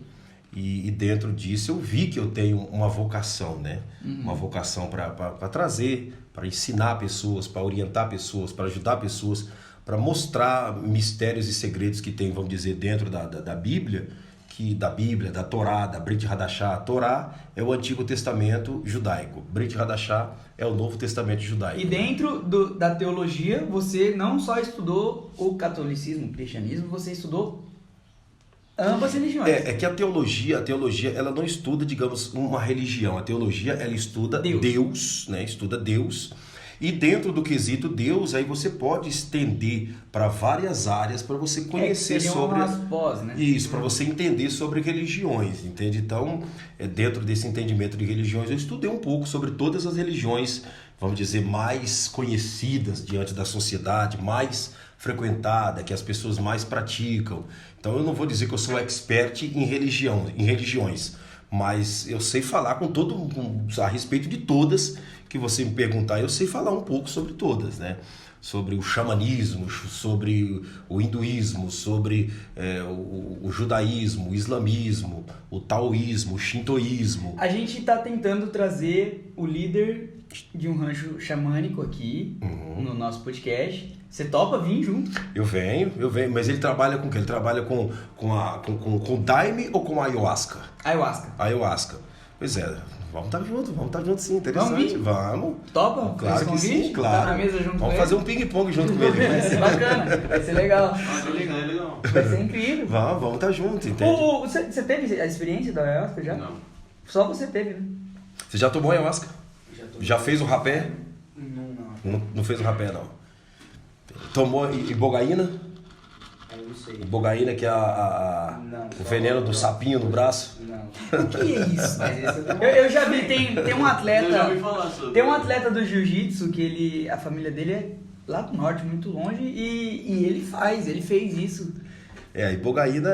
e dentro disso eu vi que eu tenho uma vocação, né? Uma vocação para trazer, para ensinar pessoas, para orientar pessoas, para ajudar pessoas, para mostrar mistérios e segredos que tem, vamos dizer, dentro da Bíblia, da Torá, da Brit Hadashah. A Torá é o Antigo Testamento judaico, Brit Hadashah é o Novo Testamento judaico. E dentro da teologia, você não só estudou o catolicismo, o cristianismo, você estudou ambas religiões. É que a teologia, ela não estuda, digamos, uma religião. A teologia, ela estuda Deus, né? Estuda Deus. E dentro do quesito Deus, aí você pode estender para várias áreas para você conhecer sobre né? Isso, para você entender sobre religiões, entende? Então, dentro desse entendimento de religiões, eu estudei um pouco sobre todas as religiões, vamos dizer, mais conhecidas diante da sociedade, mais frequentada, que as pessoas mais praticam. Então, eu não vou dizer que eu sou expert em religiões, mas eu sei falar a respeito de todas que você me perguntar, eu sei falar um pouco sobre todas, né? Sobre o xamanismo, sobre o hinduísmo, sobre o judaísmo, o islamismo, o taoísmo, o shintoísmo. A gente está tentando trazer o líder de um rancho xamânico aqui no nosso podcast. Você topa vir junto? Eu venho, mas ele trabalha com o quê? Ele trabalha com daime ou com ayahuasca? Ayahuasca. Pois é. Vamos estar juntos sim, interessante. Vamos. Topa? Claro que sim, claro. Tá na mesa junto vamos com fazer ele? um ping-pong junto com ele. Vai ser bacana, vai ser legal. Legal. Vai ser incrível. Vamos estar juntos, entende? Você teve a experiência da ayahuasca já? Não. Só você teve, né? Você já tomou ayahuasca? Já fez o rapé? Não. Não fez o rapé, não. Tomou ibogaína? Eu não sei. Ibogaína, que é o veneno do sapinho no braço? Não. O que é isso? Mas esse eu tô... Eu já vi, tem um atleta. Eu já ouvi falar sobre. Tem um atleta do jiu-jitsu que a família dele é lá do norte, muito longe, e ele fez isso. A ibogaína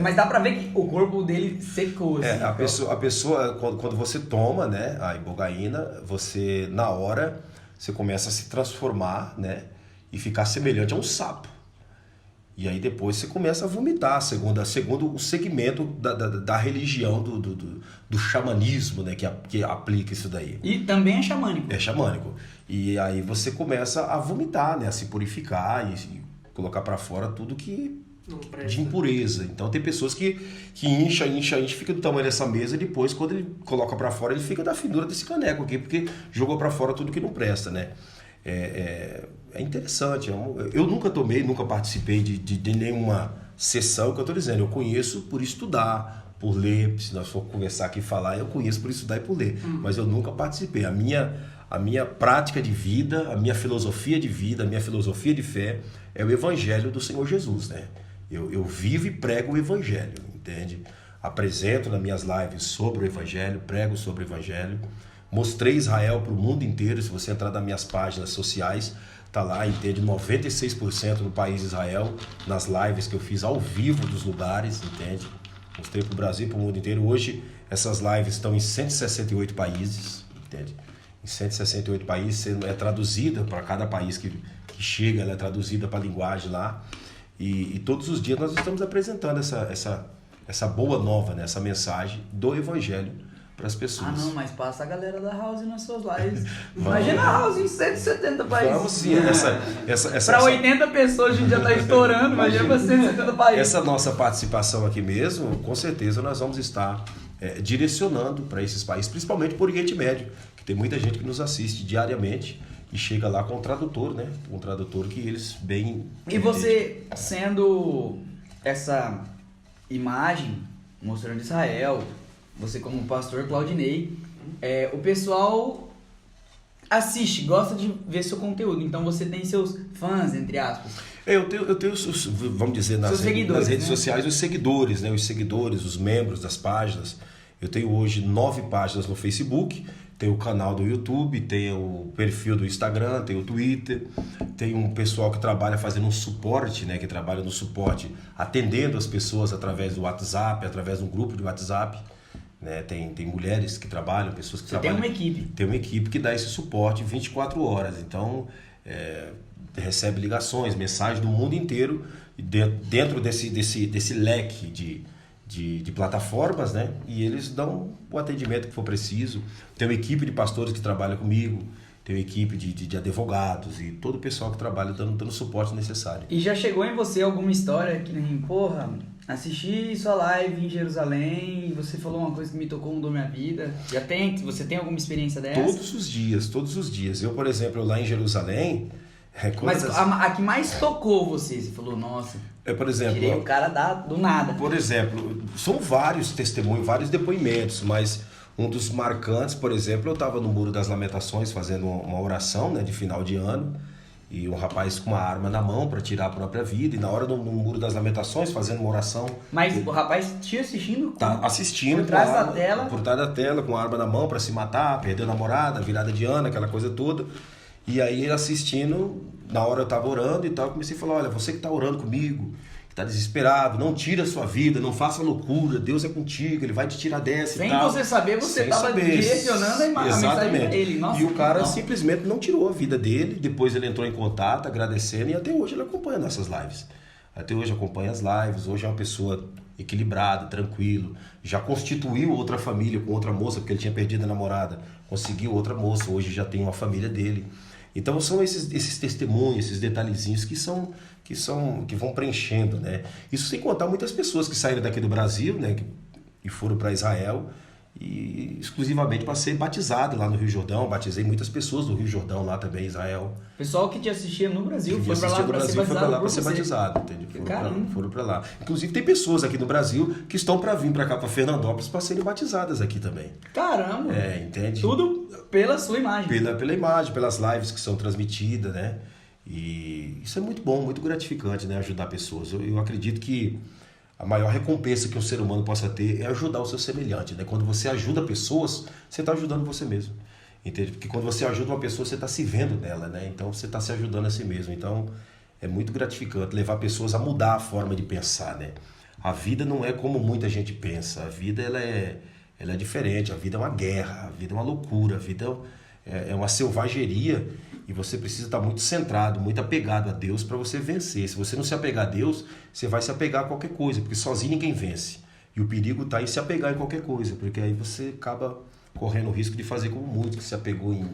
Mas dá pra ver que o corpo dele secou, assim. A pessoa quando você toma, né, a ibogaína, você, na hora, você começa a se transformar, né, e ficar semelhante a um sapo. E aí depois você começa a vomitar, segundo o segmento da religião do xamanismo, né, que aplica isso daí. E também é xamânico. É xamânico. E aí você começa a vomitar, né, a se purificar e colocar para fora tudo que Não presta. de impureza. Então tem pessoas que incha, fica do tamanho dessa mesa e depois quando ele coloca para fora ele fica da finura desse caneco aqui, porque jogou para fora tudo que não presta, né? É interessante. Eu nunca tomei, nunca participei de nenhuma sessão, que eu estou dizendo. Eu conheço por estudar, por ler. Se nós for conversar aqui e falar, eu conheço por estudar e por ler. Mas eu nunca participei. A minha prática de vida, a minha filosofia de vida, a minha filosofia de fé é o Evangelho do Senhor Jesus, né? Eu vivo e prego o Evangelho, entende? Apresento nas minhas lives sobre o Evangelho, prego sobre o Evangelho. Mostrei Israel para o mundo inteiro. Se você entrar nas minhas páginas sociais, tá lá, entende? 96% do país de Israel, nas lives que eu fiz ao vivo dos lugares, entende? Mostrei para o Brasil e para o mundo inteiro. Hoje, essas lives estão em 168 países, entende? Em 168 países, é traduzida para cada país que chega, ela é traduzida para a linguagem lá. E todos os dias nós estamos apresentando essa boa nova, né? Essa mensagem do Evangelho para as pessoas. Ah, não, mas passa a galera da House nas suas lives. Imagina a House em 170 países. Vamos sim, Para 80 pessoas a gente já está estourando, imagina para 170 países. Essa nossa participação aqui mesmo, com certeza nós vamos estar direcionando para esses países, principalmente por Oriente Médio, que tem muita gente que nos assiste diariamente e chega lá com um tradutor, né? Um tradutor que eles bem... E você, sendo essa imagem, mostrando Israel, você como pastor Claudinei, o pessoal assiste, gosta de ver seu conteúdo, então você tem seus fãs, entre aspas. Eu tenho vamos dizer, nas redes né? sociais, os seguidores, né? Os seguidores, os membros das páginas. Eu tenho hoje 9 páginas no Facebook, tenho o canal do YouTube, tenho o perfil do Instagram, tenho o Twitter, tem um pessoal que trabalha fazendo um suporte, né? Que trabalha no suporte, atendendo as pessoas através do WhatsApp, através de um grupo de WhatsApp. né? Tem mulheres que trabalham, pessoas que Você tem trabalham. uma equipe. Tem uma equipe que dá esse suporte 24 horas. Então, recebe ligações, mensagens do mundo inteiro e dentro desse leque de plataformas, né? E eles dão o atendimento que for preciso. Tem uma equipe de pastores que trabalha comigo, tem uma equipe de advogados e todo o pessoal que trabalha dando o suporte necessário. E já chegou em você alguma história que nem, porra, assisti sua live em Jerusalém e você falou uma coisa que me tocou, mudou minha vida? Você tem alguma experiência dessa? Todos os dias. Eu, por exemplo, lá em Jerusalém... Mas a que mais tocou você falou, nossa, por exemplo, tirei o cara do nada. Por exemplo, são vários testemunhos, vários depoimentos, mas um dos marcantes, por exemplo, eu estava no Muro das Lamentações fazendo uma oração, né, de final de ano, e um rapaz com uma arma na mão para tirar a própria vida, e na hora do Muro das Lamentações fazendo uma oração... Mas o rapaz te assistindo? Tá assistindo por trás da arma, tela? Por trás da tela, com a arma na mão para se matar, perdeu a namorada, virada de ano, aquela coisa toda. E aí ele assistindo, na hora eu estava orando e tal, eu comecei a falar, olha, você que está orando comigo, que está desesperado, não tira a sua vida, não faça loucura, Deus é contigo, Ele vai te tirar dessa Sem e tal. você saber, você estava direcionando a mensagem dele. Nossa, e o cara não. simplesmente não tirou a vida dele, depois ele entrou em contato, agradecendo, e até hoje ele acompanha nossas lives. Até hoje acompanha as lives, hoje é uma pessoa equilibrada, tranquilo, já constituiu outra família com outra moça, porque ele tinha perdido a namorada, conseguiu outra moça, hoje já tem uma família dele. Então são esses testemunhos, esses detalhezinhos que vão preenchendo, né? Isso sem contar muitas pessoas que saíram daqui do Brasil, né? E foram para Israel e exclusivamente para ser batizado lá no Rio Jordão. Batizei muitas pessoas do Rio Jordão lá também, Israel. Pessoal que te assistia no Brasil foi para lá para ser batizado, entendeu? Foram para lá. Inclusive tem pessoas aqui no Brasil que estão para vir para cá, para Fernandópolis, para serem batizadas aqui também. Caramba! Entende? Tudo pela sua imagem. Pela imagem, pelas lives que são transmitidas, né? E isso é muito bom, muito gratificante, né? Ajudar pessoas. Eu acredito que a maior recompensa que um ser humano possa ter é ajudar o seu semelhante, né? Quando você ajuda pessoas, você está ajudando você mesmo. Entende? Porque quando você ajuda uma pessoa, você está se vendo nela, né? Então você está se ajudando a si mesmo. Então é muito gratificante levar pessoas a mudar a forma de pensar, né? A vida não é como muita gente pensa. A vida ela é diferente. A vida é uma guerra, a vida é uma loucura, a vida é uma selvageria. E você precisa estar muito centrado, muito apegado a Deus para você vencer. Se você não se apegar a Deus, você vai se apegar a qualquer coisa, porque sozinho ninguém vence. E o perigo está em se apegar em qualquer coisa, porque aí você acaba correndo o risco de fazer como muitos, que se apegou em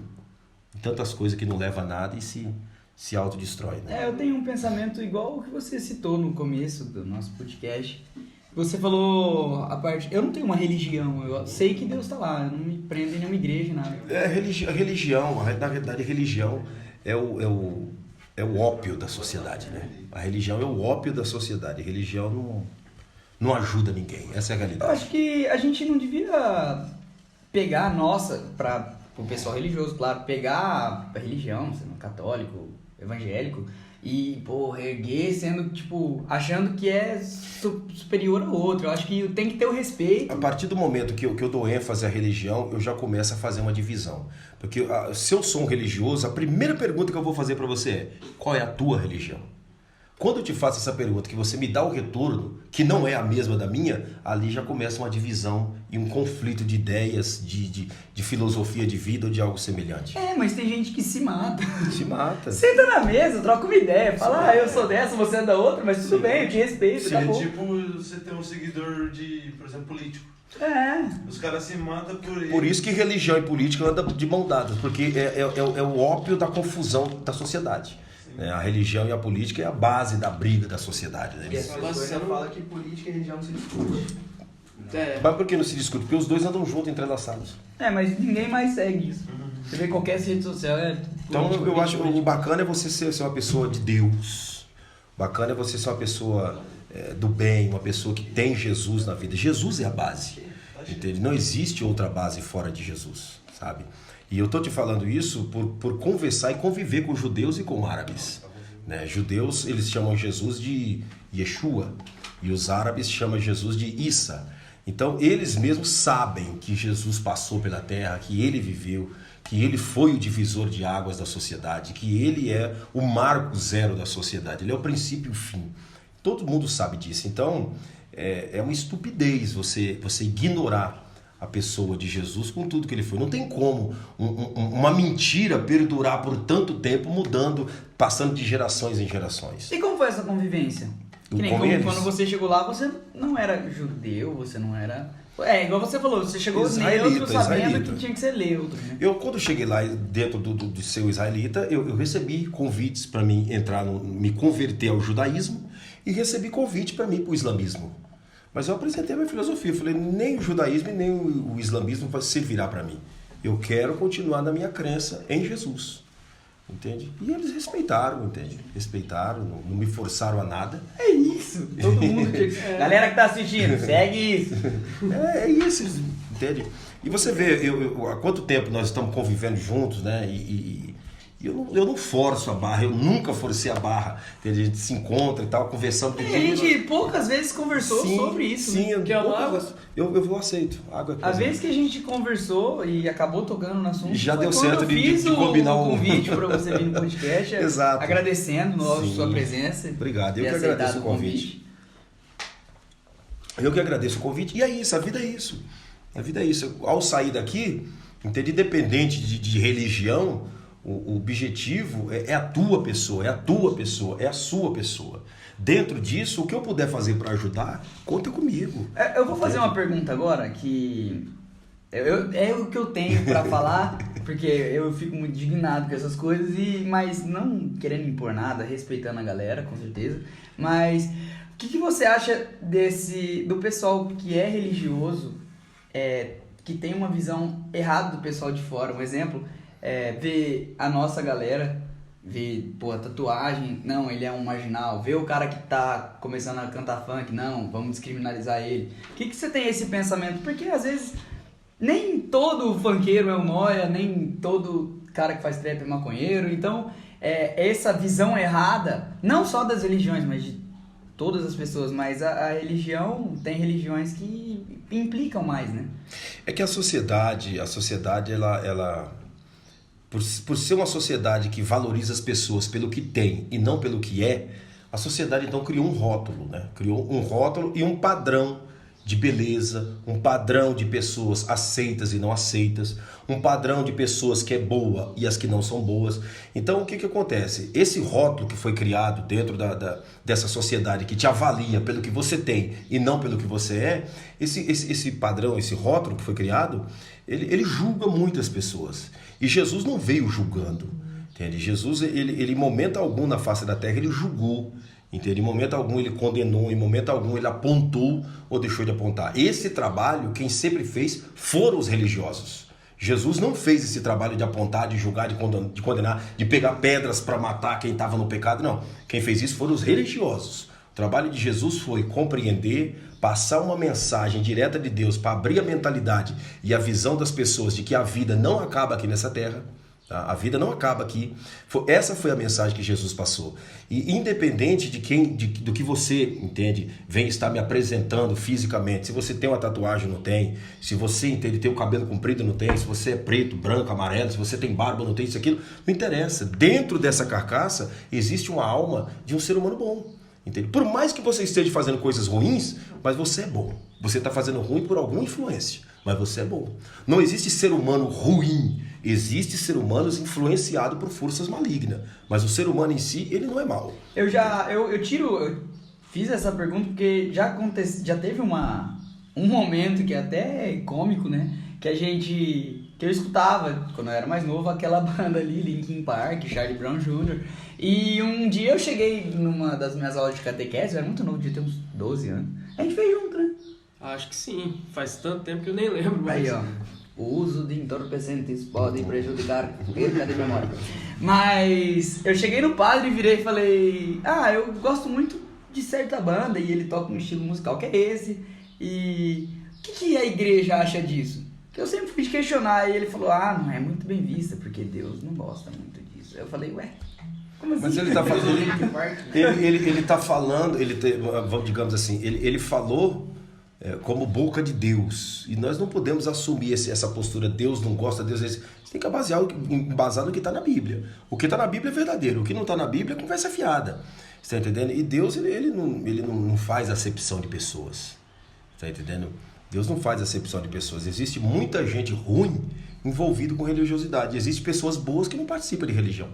tantas coisas que não leva a nada e se autodestrói. Né? Eu tenho um pensamento igual o que você citou no começo do nosso podcast. Você falou a parte... Eu não tenho uma religião, eu sei que Deus está lá, eu não me prendo em nenhuma igreja, nada. Religião, na verdade, religião é o ópio da sociedade, né? A religião é o ópio da sociedade. A religião não ajuda ninguém, essa é a realidade. Eu acho que a gente não devia pegar a nossa, para o pessoal religioso, claro, pegar a religião, sendo católico, evangélico, e, erguer sendo, achando que é superior ao outro. Eu acho que tem que ter o respeito. A partir do momento que eu dou ênfase à religião, eu já começo a fazer uma divisão. Porque se eu sou um religioso, a primeira pergunta que eu vou fazer para você é: qual é a tua religião? Quando eu te faço essa pergunta, que você me dá o retorno, que não é a mesma da minha, ali já começa uma divisão e um conflito de ideias, de filosofia de vida ou de algo semelhante. Mas tem gente que se mata. Se mata. Senta na mesa, troca uma ideia, fala, eu sou dessa, você é da outra, mas tudo bem, eu te respeito, tá bom. É tipo você ter um seguidor de, por exemplo, político. Os caras se matam por ele. Por isso que religião e política andam de mão dadas, porque é o ópio da confusão da sociedade. A religião e a política é a base da briga da sociedade. Né? E essa coisa fala que política e religião não se discute. Mas por que não se discute? Porque os dois andam juntos, entrelaçados. Mas ninguém mais segue isso. Você vê qualquer rede social Então eu acho que o bacana é você ser uma pessoa de Deus. Bacana é você ser uma pessoa do bem, uma pessoa que tem Jesus na vida. Jesus é a base. Entende? Não existe outra base fora de Jesus, sabe? E eu estou te falando isso por conversar e conviver com judeus e com árabes. Né? Judeus, eles chamam Jesus de Yeshua e os árabes chamam Jesus de Isa. Então, eles mesmos sabem que Jesus passou pela terra, que ele viveu, que ele foi o divisor de águas da sociedade, que ele é o marco zero da sociedade, ele é o princípio e o fim. Todo mundo sabe disso. Então, é uma estupidez você ignorar a pessoa de Jesus com tudo que ele foi. Não tem como uma mentira perdurar por tanto tempo, mudando, passando de gerações em gerações. E como foi essa convivência? Que nem Com eles? quando você chegou lá, você não era judeu, você não era... igual você falou, você chegou Israelita, neutro sabendo israelita. que tinha que ser neutro, né? Eu, quando cheguei lá dentro do seu israelita, eu recebi convites para mim entrar, me converter ao judaísmo, e recebi convite para mim para o islamismo. Mas eu apresentei a minha filosofia, eu falei, nem o judaísmo e nem o islamismo vai servirá para mim. Eu quero continuar na minha crença em Jesus. Entende? E eles respeitaram, entende? Respeitaram, não me forçaram a nada. É isso, todo mundo tinha que... Galera que tá assistindo, segue isso. É isso, entende? E você vê, há quanto tempo nós estamos convivendo juntos, né? E eu não forço a barra, eu nunca forcei a barra. Entende? A gente se encontra e tal, conversando. A gente poucas vezes conversou sobre isso. Sim, né? Que é uma água. eu aceito. Água é A coisa. vez que a gente conversou e acabou tocando no assunto, Já foi deu quando certo eu de fiz combinar o convite para você vir no podcast. Exato. Agradecendo a Sim. sua presença. Obrigado, eu ter que agradeço aceitado o convite. Eu que agradeço o convite. E é isso, a vida é isso. A vida é isso. Ao sair daqui, entende? Independente de religião, o objetivo é a tua pessoa, é a tua pessoa, é a sua pessoa. Dentro disso, o que eu puder fazer para ajudar, conta comigo. Eu vou fazer uma pergunta agora que é o que eu tenho para falar, porque eu fico muito indignado com essas coisas, mas não querendo impor nada, respeitando a galera, com certeza. Mas o que você acha do pessoal que é religioso, que tem uma visão errada do pessoal de fora? Um exemplo, ver a nossa galera, ver, a tatuagem, não, ele é um marginal. Ver o cara que tá começando a cantar funk, não, vamos descriminalizar ele. O que você tem esse pensamento? Porque às vezes nem todo funkeiro é um nóia, nem todo cara que faz trap é maconheiro. Então, essa visão errada, não só das religiões, mas de todas as pessoas, mas a religião, tem religiões que implicam mais, né? É que a sociedade ela por ser uma sociedade que valoriza as pessoas pelo que tem e não pelo que é, a sociedade então criou um rótulo, né? Criou um rótulo e um padrão de beleza, um padrão de pessoas aceitas e não aceitas, um padrão de pessoas que é boa e as que não são boas. Então o que acontece? Esse rótulo que foi criado dentro dessa sociedade que te avalia pelo que você tem e não pelo que você é, esse padrão, esse rótulo que foi criado, ele julga muitas pessoas. E Jesus não veio julgando, entende? Jesus, ele em momento algum na face da terra, ele julgou. Entende? Em momento algum ele condenou, em momento algum ele apontou ou deixou de apontar. Esse trabalho, quem sempre fez, foram os religiosos. Jesus não fez esse trabalho de apontar, de julgar, de condenar, de pegar pedras para matar quem estava no pecado, não. Quem fez isso foram os religiosos. O trabalho de Jesus foi compreender, passar uma mensagem direta de Deus para abrir a mentalidade e a visão das pessoas de que a vida não acaba aqui nessa terra. A vida não acaba aqui. Essa foi a mensagem que Jesus passou. E independente do que você, entende, vem estar me apresentando fisicamente, se você tem uma tatuagem ou não tem, se você, entende, tem o cabelo comprido ou não tem, se você é preto, branco, amarelo, se você tem barba ou não tem, isso, aquilo, não interessa. Dentro dessa carcaça existe uma alma de um ser humano bom. Entende? Por mais que você esteja fazendo coisas ruins, mas você é bom. Você está fazendo ruim por alguma influência, mas você é bom. Não existe ser humano ruim. Existe ser humanos influenciado por forças malignas, mas o ser humano em si, ele não é mau. Eu fiz essa pergunta porque já teve um momento que é até cômico, né? Que eu escutava, quando eu era mais novo, aquela banda ali, Linkin Park, Charlie Brown Jr. E um dia eu cheguei numa das minhas aulas de catequese, eu era muito novo, devia ter uns 12 anos. A gente fez junto, né? Acho que sim, faz tanto tempo que eu nem lembro mais. Aí, ó. O uso de entorpecentes pode prejudicar perda de memória. Mas eu cheguei no padre e virei e falei: eu gosto muito de certa banda e ele toca um estilo musical que é esse. E o que a igreja acha disso? Que eu sempre fui questionar e ele falou: não é muito bem vista, porque Deus não gosta muito disso. Eu falei: ué, como assim? Mas ele está falando, ele tá falando, digamos assim, ele falou como boca de Deus. E nós não podemos assumir essa postura, Deus não gosta, Deus é esse. Você tem que embasar no que está na Bíblia. O que está na Bíblia é verdadeiro, o que não está na Bíblia é conversa fiada. Você está entendendo? E Deus, ele não faz acepção de pessoas. Está entendendo? Deus não faz acepção de pessoas. Existe muita gente ruim envolvida com religiosidade. Existem pessoas boas que não participam de religião.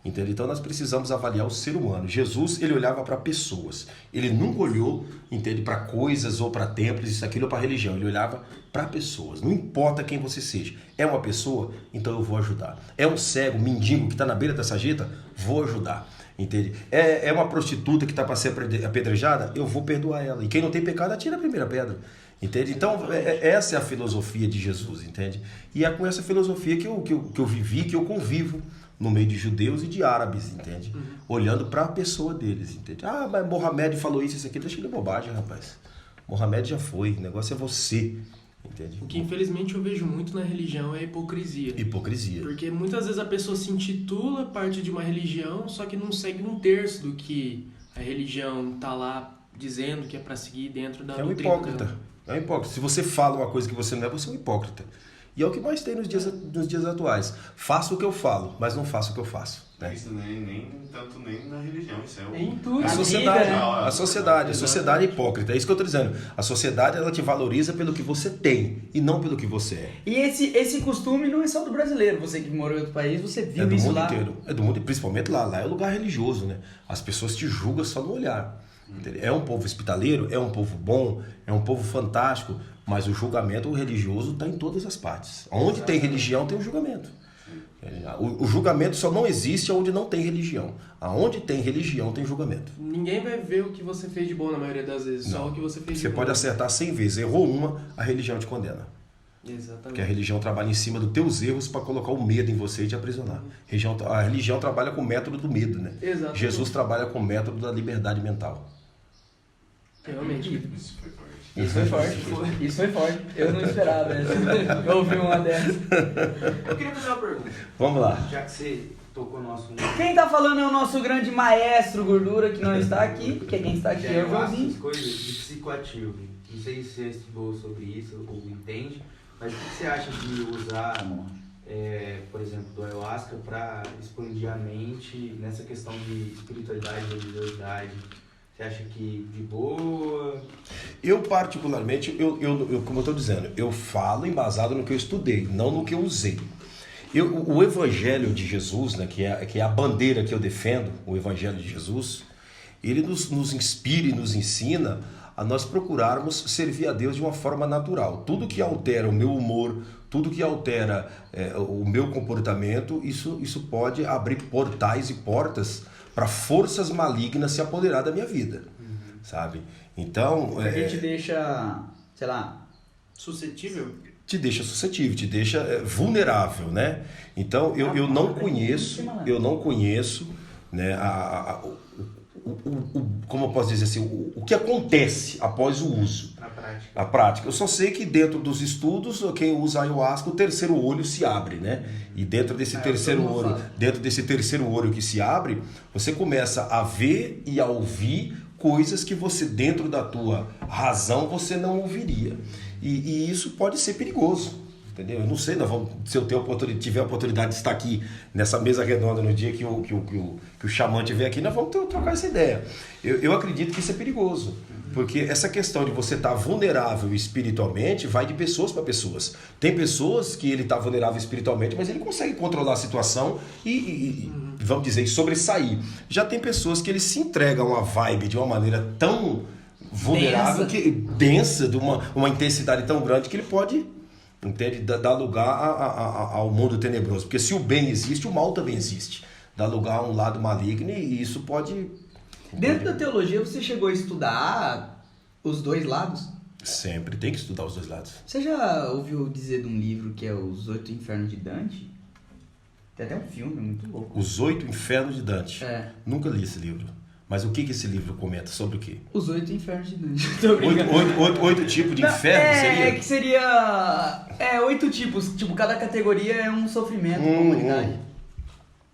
Entende? Então nós precisamos avaliar o ser humano. Jesus, ele olhava para pessoas. Ele nunca olhou, entende, para coisas ou para templos, isso, aquilo, ou para religião. Ele olhava para pessoas. Não importa quem você seja. É uma pessoa, então eu vou ajudar. É um cego, mendigo que está na beira da sarjeta, vou ajudar. Entende? É uma prostituta que está para ser apedrejada, eu vou perdoar ela. E quem não tem pecado, atira a primeira pedra. Entende? Então, essa é a filosofia de Jesus, entende? E é com essa filosofia que eu vivi, que eu convivo no meio de judeus e de árabes, entende? Olhando para a pessoa deles, entende? Ah, mas Mohamed falou isso aqui, deixa de bobagem, rapaz. Mohamed já foi, o negócio é você, entende? O que infelizmente eu vejo muito na religião é a hipocrisia. Hipocrisia. Porque muitas vezes a pessoa se intitula parte de uma religião, só que não segue um terço do que a religião tá lá dizendo que é para seguir dentro da doutrina. É um hipócrita. Dela. É um hipócrita. Se você fala uma coisa que você não é, você é um hipócrita. E é o que mais tem nos dias atuais. Faço o que eu falo, mas não faço o que eu faço. Né? Isso nem na religião, isso é em tudo. A sociedade é hipócrita. É isso que eu estou dizendo. A sociedade, ela te valoriza pelo que você tem e não pelo que você é. E esse costume não é só do brasileiro. Você que morou em outro país, você viu do isso mundo lá. Inteiro. É do mundo, principalmente lá. Lá é um lugar religioso, né? As pessoas te julgam só no olhar. É um povo hospitaleiro, é um povo bom, é um povo fantástico, mas o julgamento religioso está em todas as partes. Onde tem religião, tem o julgamento. O julgamento só não existe onde não tem religião. Aonde tem religião, tem julgamento. Ninguém vai ver o que você fez de bom na maioria das vezes, não. Só o que você fez Você de bom. pode acertar 100 vezes, errou uma, a religião te condena. Exatamente. Porque a religião trabalha em cima dos teus erros para colocar o medo em você e te aprisionar. A religião trabalha com o método do medo, né? Exatamente. Jesus trabalha com o método da liberdade mental. Realmente. Isso foi forte. Isso foi forte. Eu não esperava essa. Eu ouvi uma dessas. Eu queria fazer uma pergunta. Vamos lá. Já que você tocou no assunto. Quem tá falando é o nosso grande maestro Gordura, que não está aqui, porque quem está aqui é o Joãozinho. Essas coisas de psicoativo. Não sei se você estudou sobre isso ou entende, mas o que você acha de usar, por exemplo, do ayahuasca para expandir a mente nessa questão de espiritualidade, religiosidade? Você acha que de boa? Eu particularmente, como eu estou dizendo, eu falo embasado no que eu estudei, não no que eu usei. O Evangelho de Jesus, né, que é a bandeira que eu defendo, o Evangelho de Jesus, ele nos inspira e nos ensina a nós procurarmos servir a Deus de uma forma natural. Tudo que altera o meu humor, tudo que altera o meu comportamento, isso pode abrir portais e portas para forças malignas se apoderar da minha vida, sabe? Então... Porque te deixa, sei lá... Suscetível? Te deixa suscetível, te deixa vulnerável, né? Então, eu não conheço, né, como eu posso dizer assim, o que acontece após o uso. A prática. Eu só sei que dentro dos estudos, quem usa ayahuasca, o terceiro olho se abre, né? E dentro desse terceiro olho que se abre, você começa a ver e a ouvir coisas que você, dentro da tua razão, você não ouviria. E isso pode ser perigoso. Entendeu? Eu não sei, se eu tiver a oportunidade de estar aqui nessa mesa redonda no dia que o xamã estiver aqui, nós vamos trocar essa ideia. Eu acredito que isso é perigoso, porque essa questão de você estar vulnerável espiritualmente vai de pessoas para pessoas. Tem pessoas que ele está vulnerável espiritualmente, mas ele consegue controlar a situação e vamos dizer, sobressair. Já tem pessoas que ele se entrega a uma vibe de uma maneira tão vulnerável, densa, de uma intensidade tão grande que ele pode... Entende? Dá lugar ao mundo tenebroso. Porque se o bem existe, o mal também existe. Dá lugar a um lado maligno e isso pode... Dentro da teologia, você chegou a estudar os dois lados? Sempre tem que estudar os dois lados. Você já ouviu dizer de um livro que é Os 8 Infernos de Dante? Tem até um filme muito louco. Os 8 Infernos de Dante. É. Nunca li esse livro. Mas o que esse livro comenta? Sobre o quê? Os 8 Infernos de Dante. 8 tipos de inferno? Seria? Que seria... 8 tipos. Tipo, cada categoria é um sofrimento, uma comunidade.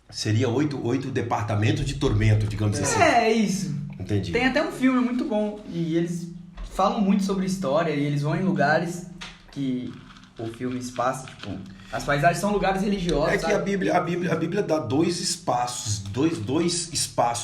Seria 8 departamentos de tormento, digamos assim. É isso. Entendi. Tem até um filme muito bom. E eles falam muito sobre história. E eles vão em lugares que o filme se passa, tipo... As paisagens são lugares religiosos. É que sabe? a Bíblia dá dois espaços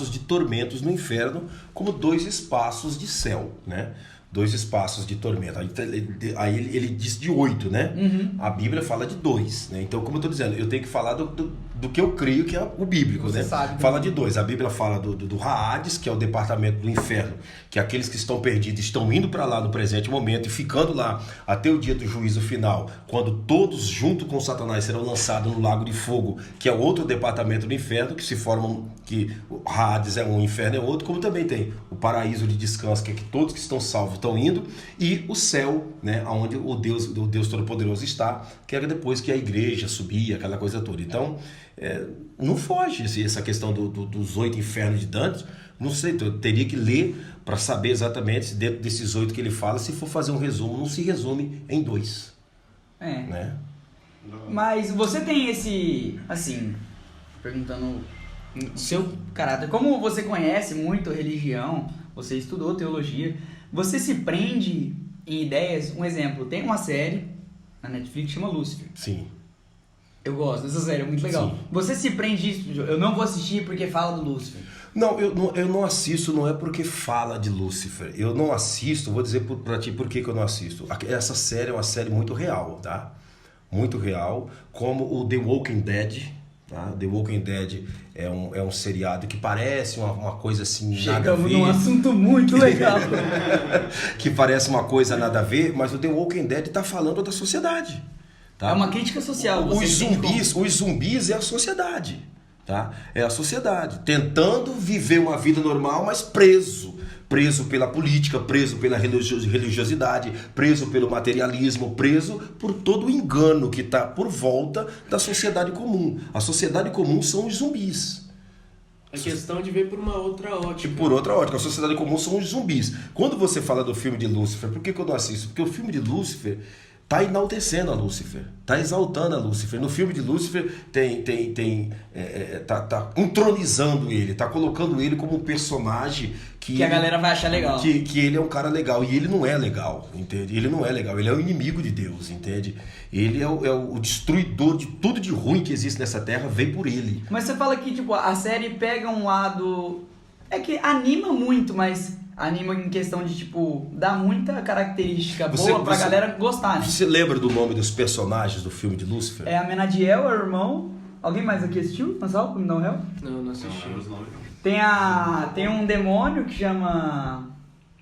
de tormentos no inferno, como 2 espaços de céu, né? 2 espaços de tormento. Aí ele diz de 8, né? A Bíblia fala de 2, né? Então, como eu estou dizendo, eu tenho que falar do que eu creio que é o bíblico, Você né? sabe, Fala de 2. A Bíblia fala do Hades, que é o departamento do inferno, que aqueles que estão perdidos estão indo para lá no presente momento e ficando lá até o dia do juízo final, quando todos junto com Satanás serão lançados no lago de fogo, que é outro departamento do inferno, que se formam, que o Hades é um, o inferno é outro, como também tem o paraíso de descanso, que é que todos que estão salvos estão indo, e o céu, né, onde o Deus Todo-Poderoso está, que é depois que a igreja subir, aquela coisa toda. Então, não foge essa questão dos 8 infernos de Dante. Não sei, eu teria que ler para saber exatamente se dentro desses 8 que ele fala, se for fazer um resumo, não se resume em 2. Né? Mas você tem esse, assim, perguntando o seu caráter, como você conhece muito religião, você estudou teologia, você se prende em ideias? Um exemplo, tem uma série na Netflix que chama Lúcifer. Sim. Eu gosto dessa série, é muito legal. Sim. Você se prende isso? Eu não vou assistir porque fala do Lúcifer. Não, eu não assisto, não é porque fala de Lúcifer. Eu não assisto, vou dizer pra ti por que eu não assisto. Essa série é uma série muito real, tá? Muito real, como o The Walking Dead. Tá? The Walking Dead é um seriado que parece uma coisa assim, nada a ver. Chegamos num assunto muito legal. Que parece uma coisa nada a ver, mas o The Walking Dead está falando da sociedade. Tá? É uma crítica social. Os zumbis é a sociedade. Tá? É a sociedade tentando viver uma vida normal, mas preso pela política, preso pela religiosidade, preso pelo materialismo, preso por todo o engano que está por volta da sociedade comum. A sociedade comum são os zumbis. É questão de ver por uma outra ótica. Por outra ótica, a sociedade comum são os zumbis. Quando você fala do filme de Lúcifer, por que eu não assisto? Porque o filme de Lúcifer está enaltecendo a Lúcifer, está exaltando a Lúcifer. No filme de Lúcifer tá entronizando ele, está colocando ele como um personagem que a galera vai achar legal. Que ele é um cara legal, e ele não é legal, entende? Ele não é legal, ele é o inimigo de Deus, entende? Ele é o destruidor de tudo de ruim que existe nessa terra, vem por ele. Mas você fala que tipo, a série pega um lado... É que anima muito, mas... Anima em questão de, tipo, dá muita característica boa pra galera gostar, né? Você lembra do nome dos personagens do filme de Lúcifer? É Amenadiel, é o irmão. Alguém mais aqui assistiu? Não, não, não? Não assisti. Tem um demônio que chama...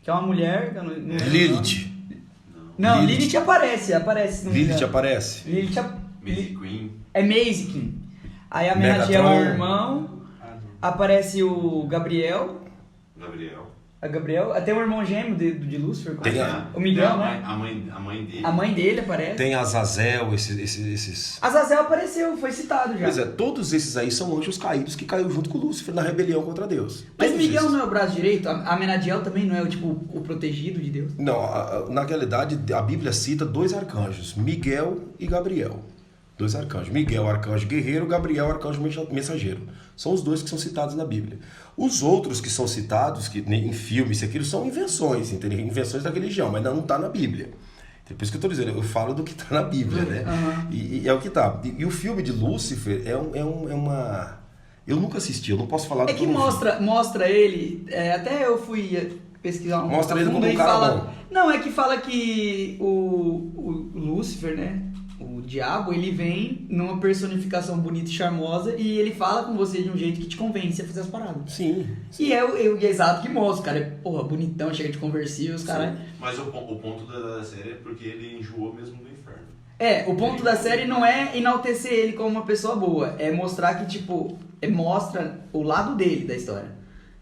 Que é uma mulher... Que eu não Lilith. Não, Lilith aparece. Lilith aparece? Maisie Queen. É Maisie Queen. Aí Amenadiel é o irmão. Aparece o Gabriel. A Gabriel, até o irmão gêmeo de Lúcifer. Tem o Miguel, não, né? A mãe dele. A mãe dele aparece. Tem Azazel, esses... Azazel apareceu, foi citado já. Pois é, todos esses aí são anjos caídos que caiu junto com Lúcifer na rebelião contra Deus. Mas Todos Miguel esses. não é o braço direito? Amenadiel também não é o protegido de Deus? Não, na realidade a Bíblia cita 2 arcanjos, Miguel e Gabriel. 2 arcanjos. Miguel, arcanjo guerreiro, Gabriel, arcanjo mensageiro. São os 2 que são citados na Bíblia. Os outros que são citados em filmes, aquilo são invenções, entendeu? Invenções da religião, mas não está na Bíblia. Por isso que eu estou dizendo, eu falo do que está na Bíblia, né? Uhum. E é o que está. E o filme de Lúcifer é uma... Eu nunca assisti, eu não posso falar do É que mostra ele, até eu fui pesquisar um Mostra ele como um e cara fala... bom. Não, é que fala que o Lúcifer, né? O diabo, ele vem numa personificação bonita e charmosa e ele fala com você de um jeito que te convence a fazer as paradas. Sim. E é o exato que mostra, o cara é, porra, bonitão, chega de conversível, os caras... Mas o ponto da série é porque ele enjoou mesmo do inferno. O ponto da série não é enaltecer ele como uma pessoa boa, é mostrar que, tipo, mostra o lado dele da história.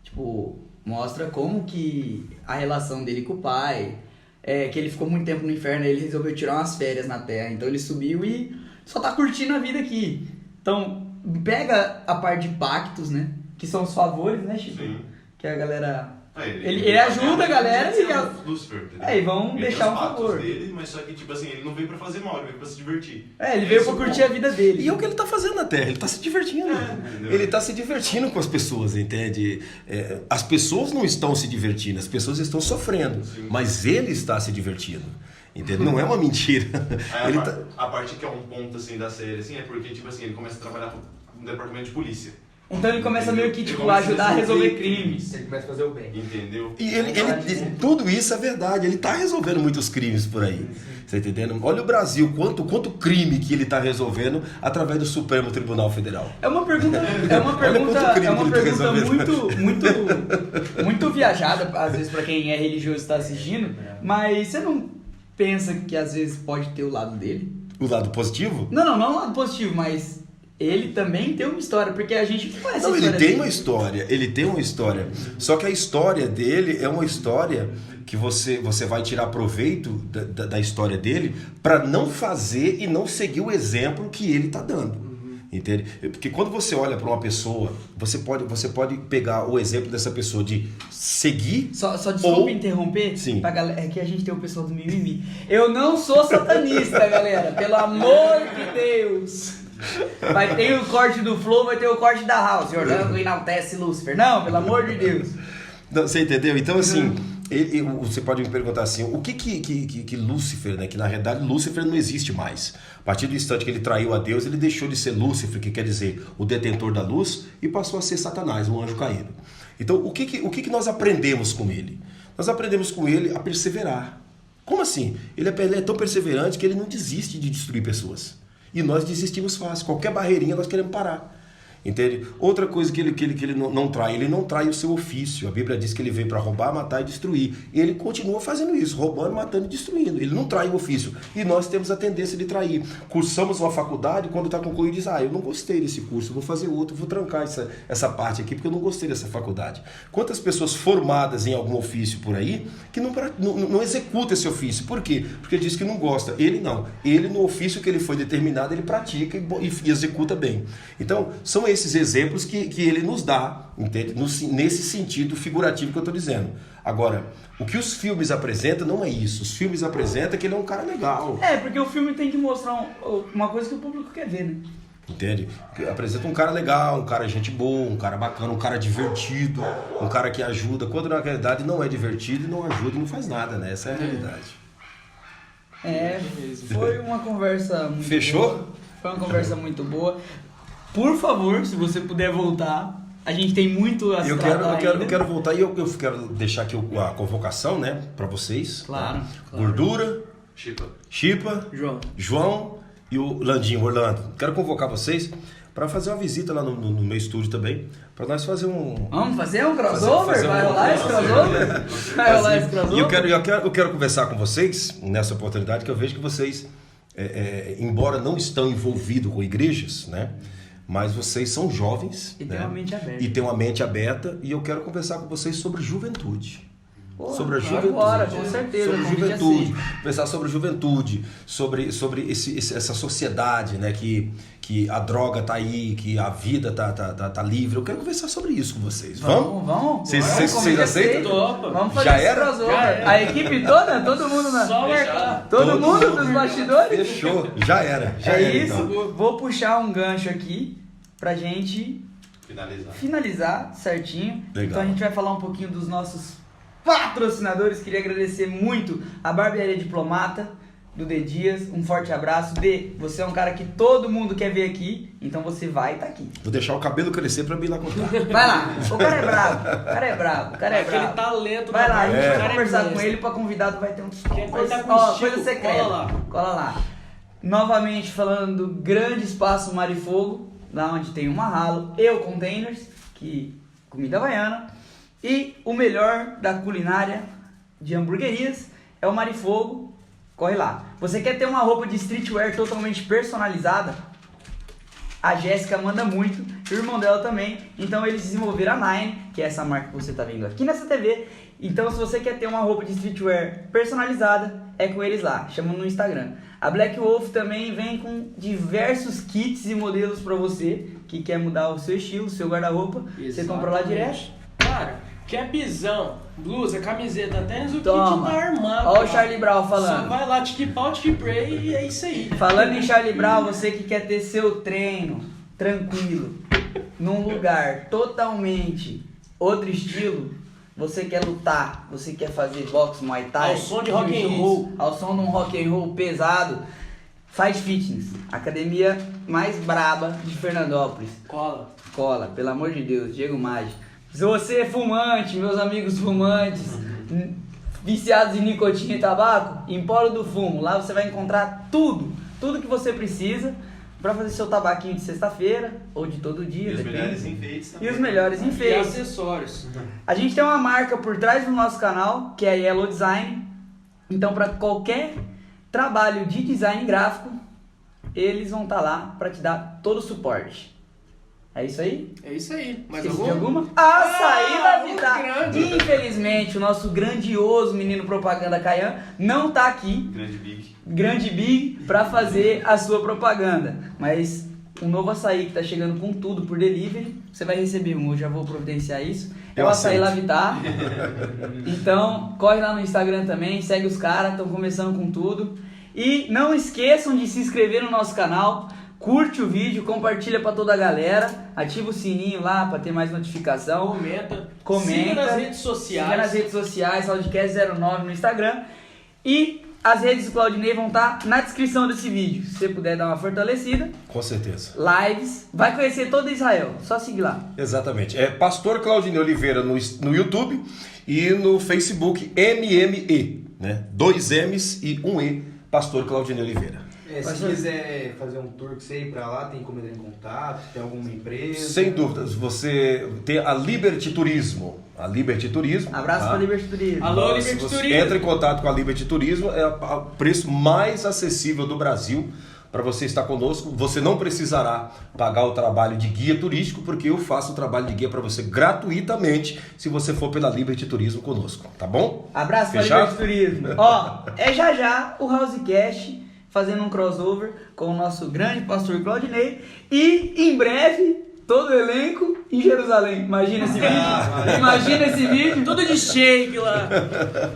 Tipo, mostra como que a relação dele com o pai... que ele ficou muito tempo no inferno e ele resolveu tirar umas férias na Terra. Então ele subiu e só tá curtindo a vida aqui. Então, pega a parte de pactos, né? Que são os favores, né, Chico? Sim. Que a galera... Ele ajuda a galera e... Lúcifer, e vão deixar um favor. Dele, mas só que, tipo assim, ele não veio pra fazer mal, ele veio pra se divertir. Ele veio pra curtir a vida dele. E é o que ele tá fazendo na Terra, ele tá se divertindo. Ele tá se divertindo com as pessoas, entende? As pessoas não estão se divertindo, as pessoas estão sofrendo, mas ele está se divertindo. Entendeu? Não é uma mentira. Aí Ele a parte que é um ponto assim da série assim, é porque tipo assim, ele começa a trabalhar no departamento de polícia. Então ele começa meio que tipo, Ele a começa ajudar a resolver crimes. Ele começa a fazer o bem. Entendeu? E tudo isso é verdade, ele está resolvendo muitos crimes por aí. Você tá entendendo? Olha o Brasil, quanto crime que ele está resolvendo através do Supremo Tribunal Federal. É uma pergunta muito viajada, às vezes, pra quem é religioso e está assistindo, mas você não pensa que às vezes pode ter o lado dele? O lado positivo? Não o lado positivo, mas ele também tem uma história, porque a gente conhece Não, a ele história tem dele. uma história. Só que a história dele é uma história que você vai tirar proveito da história dele para não fazer e não seguir o exemplo que ele está dando. Entende? Porque quando você olha para uma pessoa, você pode pegar o exemplo dessa pessoa de seguir. Só desculpa interromper, Sim. pra galera, é que a gente tem o pessoal do mimimi. Eu não sou satanista, galera, pelo amor de Deus. Vai ter o corte do Flow, vai ter o corte da House. Orlando enaltece Lúcifer. Não, pelo amor de Deus. Não, você entendeu? Então, assim, você pode me perguntar assim, o que Lúcifer, né? Que na realidade Lúcifer não existe mais. A partir do instante que ele traiu a Deus, ele deixou de ser Lúcifer, que quer dizer o detentor da luz, e passou a ser Satanás, um anjo caído. Então, o que nós aprendemos com ele? Nós aprendemos com ele a perseverar. Como assim? Ele é tão perseverante que ele não desiste de destruir pessoas. E nós desistimos fácil. Qualquer barreirinha nós queremos parar. Entende? Outra coisa que ele não trai, ele não trai o seu ofício. A Bíblia diz que ele veio para roubar, matar e destruir. E ele continua fazendo isso, roubando, matando e destruindo. Ele não trai o ofício. E nós temos a tendência de trair. Cursamos uma faculdade, quando está concluído, diz, eu não gostei desse curso, vou fazer outro, vou trancar essa parte aqui, porque eu não gostei dessa faculdade. Quantas pessoas formadas em algum ofício por aí, que não executam esse ofício. Por quê? Porque ele diz que não gosta. Ele não. Ele, no ofício que ele foi determinado, ele pratica e executa bem. Então, são esses exemplos que ele nos dá, entende? Nesse sentido figurativo que eu estou dizendo. Agora, o que os filmes apresentam não é isso. Os filmes apresentam que ele é um cara legal. Porque o filme tem que mostrar uma coisa que o público quer ver, né? Entende? Apresenta um cara legal, um cara gente boa, um cara bacana, um cara divertido, um cara que ajuda, quando na realidade não é divertido, não ajuda e não faz nada, né? Essa é a realidade. Foi uma conversa muito Fechou? boa. Foi uma conversa muito boa. Por favor, se você puder voltar, a gente tem muito a se tratar ainda. Eu quero voltar e eu quero deixar aqui a convocação, né, para vocês. Claro, Tá? claro. Gordura, Chipa, João e o Landinho, Orlando. Quero convocar vocês para fazer uma visita lá no meu estúdio também, para nós fazer um... Vamos fazer um crossover? Vai rolar esse crossover? Vai rolar esse crossover? E eu quero conversar com vocês nessa oportunidade, que eu vejo que vocês, embora não estão envolvidos com igrejas, né, mas vocês são jovens. E tem uma mente aberta. E tem uma mente aberta, e eu quero conversar com vocês sobre juventude. Sobre a juventude. Agora, com certeza. Sobre juventude. Conversar sobre juventude, sobre essa sociedade, né, que a droga tá aí, que a vida tá livre. Eu quero conversar sobre isso com vocês. Vamos. Vocês aceitam? Topa. Vamos fazer Já esse era? crossover. Já era. A equipe toda, todo mundo na... Só marcar. Todo mundo dos bastidores? Fechou. Já era. Isso. Então. Vou puxar um gancho aqui pra gente Finalizar certinho. Legal. Então a gente vai falar um pouquinho dos nossos patrocinadores. Queria agradecer muito a Barbearia Diplomata do D Dias. Um forte abraço. D, você é um cara que todo mundo quer ver aqui, então você vai estar aqui. Vou deixar o cabelo crescer pra mim ir lá contar. Vai lá. O cara é bravo. Aquele talento Vai lá, a gente vai cara conversar é com ele pra convidado, vai ter um Quer cortar com estilo? coisa secreta. Cola lá. Novamente falando do grande espaço Mar e Fogo, lá onde tem uma Halo e o Containers, que comida havaiana, e o melhor da culinária de hamburguerias é o Mar e Fogo. Corre lá. Você quer ter uma roupa de streetwear totalmente personalizada? A Jéssica manda muito, e o irmão dela também. Então eles desenvolveram a Nine, que é essa marca que você está vendo aqui nessa TV. Então se você quer ter uma roupa de streetwear personalizada, é com eles lá, chamam no Instagram. A Black Wolf também vem com diversos kits e modelos para você que quer mudar o seu estilo, o seu guarda-roupa. Você compra lá direto. Cara, capzão, blusa, camiseta, tênis, o Toma. kit tá armado. Ó o Charlie Brown falando. Só vai lá, tiki-pau, tiki-pray e é isso aí. Falando em Charlie Brown, você que quer ter seu treino tranquilo, num lugar totalmente outro estilo, você quer lutar, você quer fazer boxe, muay thai, Ao som de rock and jiu-jitsu, roll. ao som de um rock and roll pesado, Fight Fitness, a academia mais braba de Fernandópolis. Cola, pelo amor de Deus, Diego Maggi. Se você é fumante, meus amigos fumantes, viciados em nicotina e tabaco, Empório do Fumo, lá você vai encontrar tudo que você precisa para fazer seu tabaquinho de sexta-feira ou de todo dia, E os depende. melhores enfeites também. E os melhores E enfeites. acessórios. A gente tem uma marca por trás do nosso canal, que é a Yellow Design. Então, para qualquer trabalho de design gráfico, eles vão estar lá para te dar todo o suporte. É isso aí? É isso aí. Mais Esqueci de alguma? alguma? Açaí da Vittar. grande. Infelizmente, o nosso grandioso menino propaganda Caian não tá aqui, grande Big, pra fazer a sua propaganda. Mas um novo açaí que tá chegando com tudo por delivery, você vai receber um, eu já vou providenciar isso. É Eu o Açaí aceito. La Vittar. Então, corre lá no Instagram também, segue os caras, estão começando com tudo. E não esqueçam de se inscrever no nosso canal. Curte o vídeo, compartilha pra toda a galera, ativa o sininho lá pra ter mais notificação. Comenta. Siga nas redes sociais. Siga nas redes sociais, Cloudcast09 no Instagram. E as redes do Claudinei vão estar na descrição desse vídeo. Se você puder dar uma fortalecida, Com certeza. lives, vai conhecer todo Israel, só seguir lá. Exatamente. É Pastor Claudinei Oliveira no YouTube e no Facebook MME, né? 2 M's e 1 E, Pastor Claudinei Oliveira. Se quiser fazer um tour que você ir pra lá, tem como entrar em contato? Tem alguma empresa? Sem dúvidas, você tem a Liberty Turismo. A Liberty Turismo. Abraço pra Liberty Turismo. Alô, Se Liberty você Turismo. entra em contato com a Liberty Turismo, é o preço mais acessível do Brasil para você estar conosco. Você não precisará pagar o trabalho de guia turístico, porque eu faço o trabalho de guia para você gratuitamente se você for pela Liberty Turismo conosco, tá bom? Abraço pra Fechado? Liberty Turismo. Ó, é já o Housecast fazendo um crossover com o nosso grande pastor Claudinei. E em breve, todo o elenco em Jerusalém. Imagina esse vídeo. Imagina esse vídeo. Tudo de shake lá.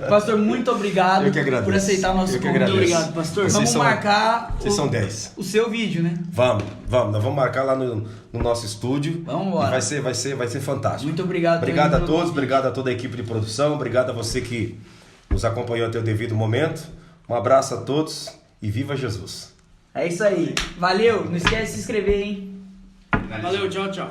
Pastor, muito obrigado Eu que agradeço. por aceitar o nosso Eu que convite. agradeço. Obrigado, pastor. Vocês Vamos são- marcar Vocês são 10. o seu vídeo, né? Vamos. Nós vamos marcar lá no nosso estúdio. Vamos embora. E vai ser fantástico. Muito obrigado. Obrigado a pelo todos, convite. obrigado a toda a equipe de produção, obrigado a você que nos acompanhou até o devido momento. Um abraço a todos e viva Jesus! É isso aí. Valeu. Não esquece de se inscrever, hein? Valeu, tchau, tchau.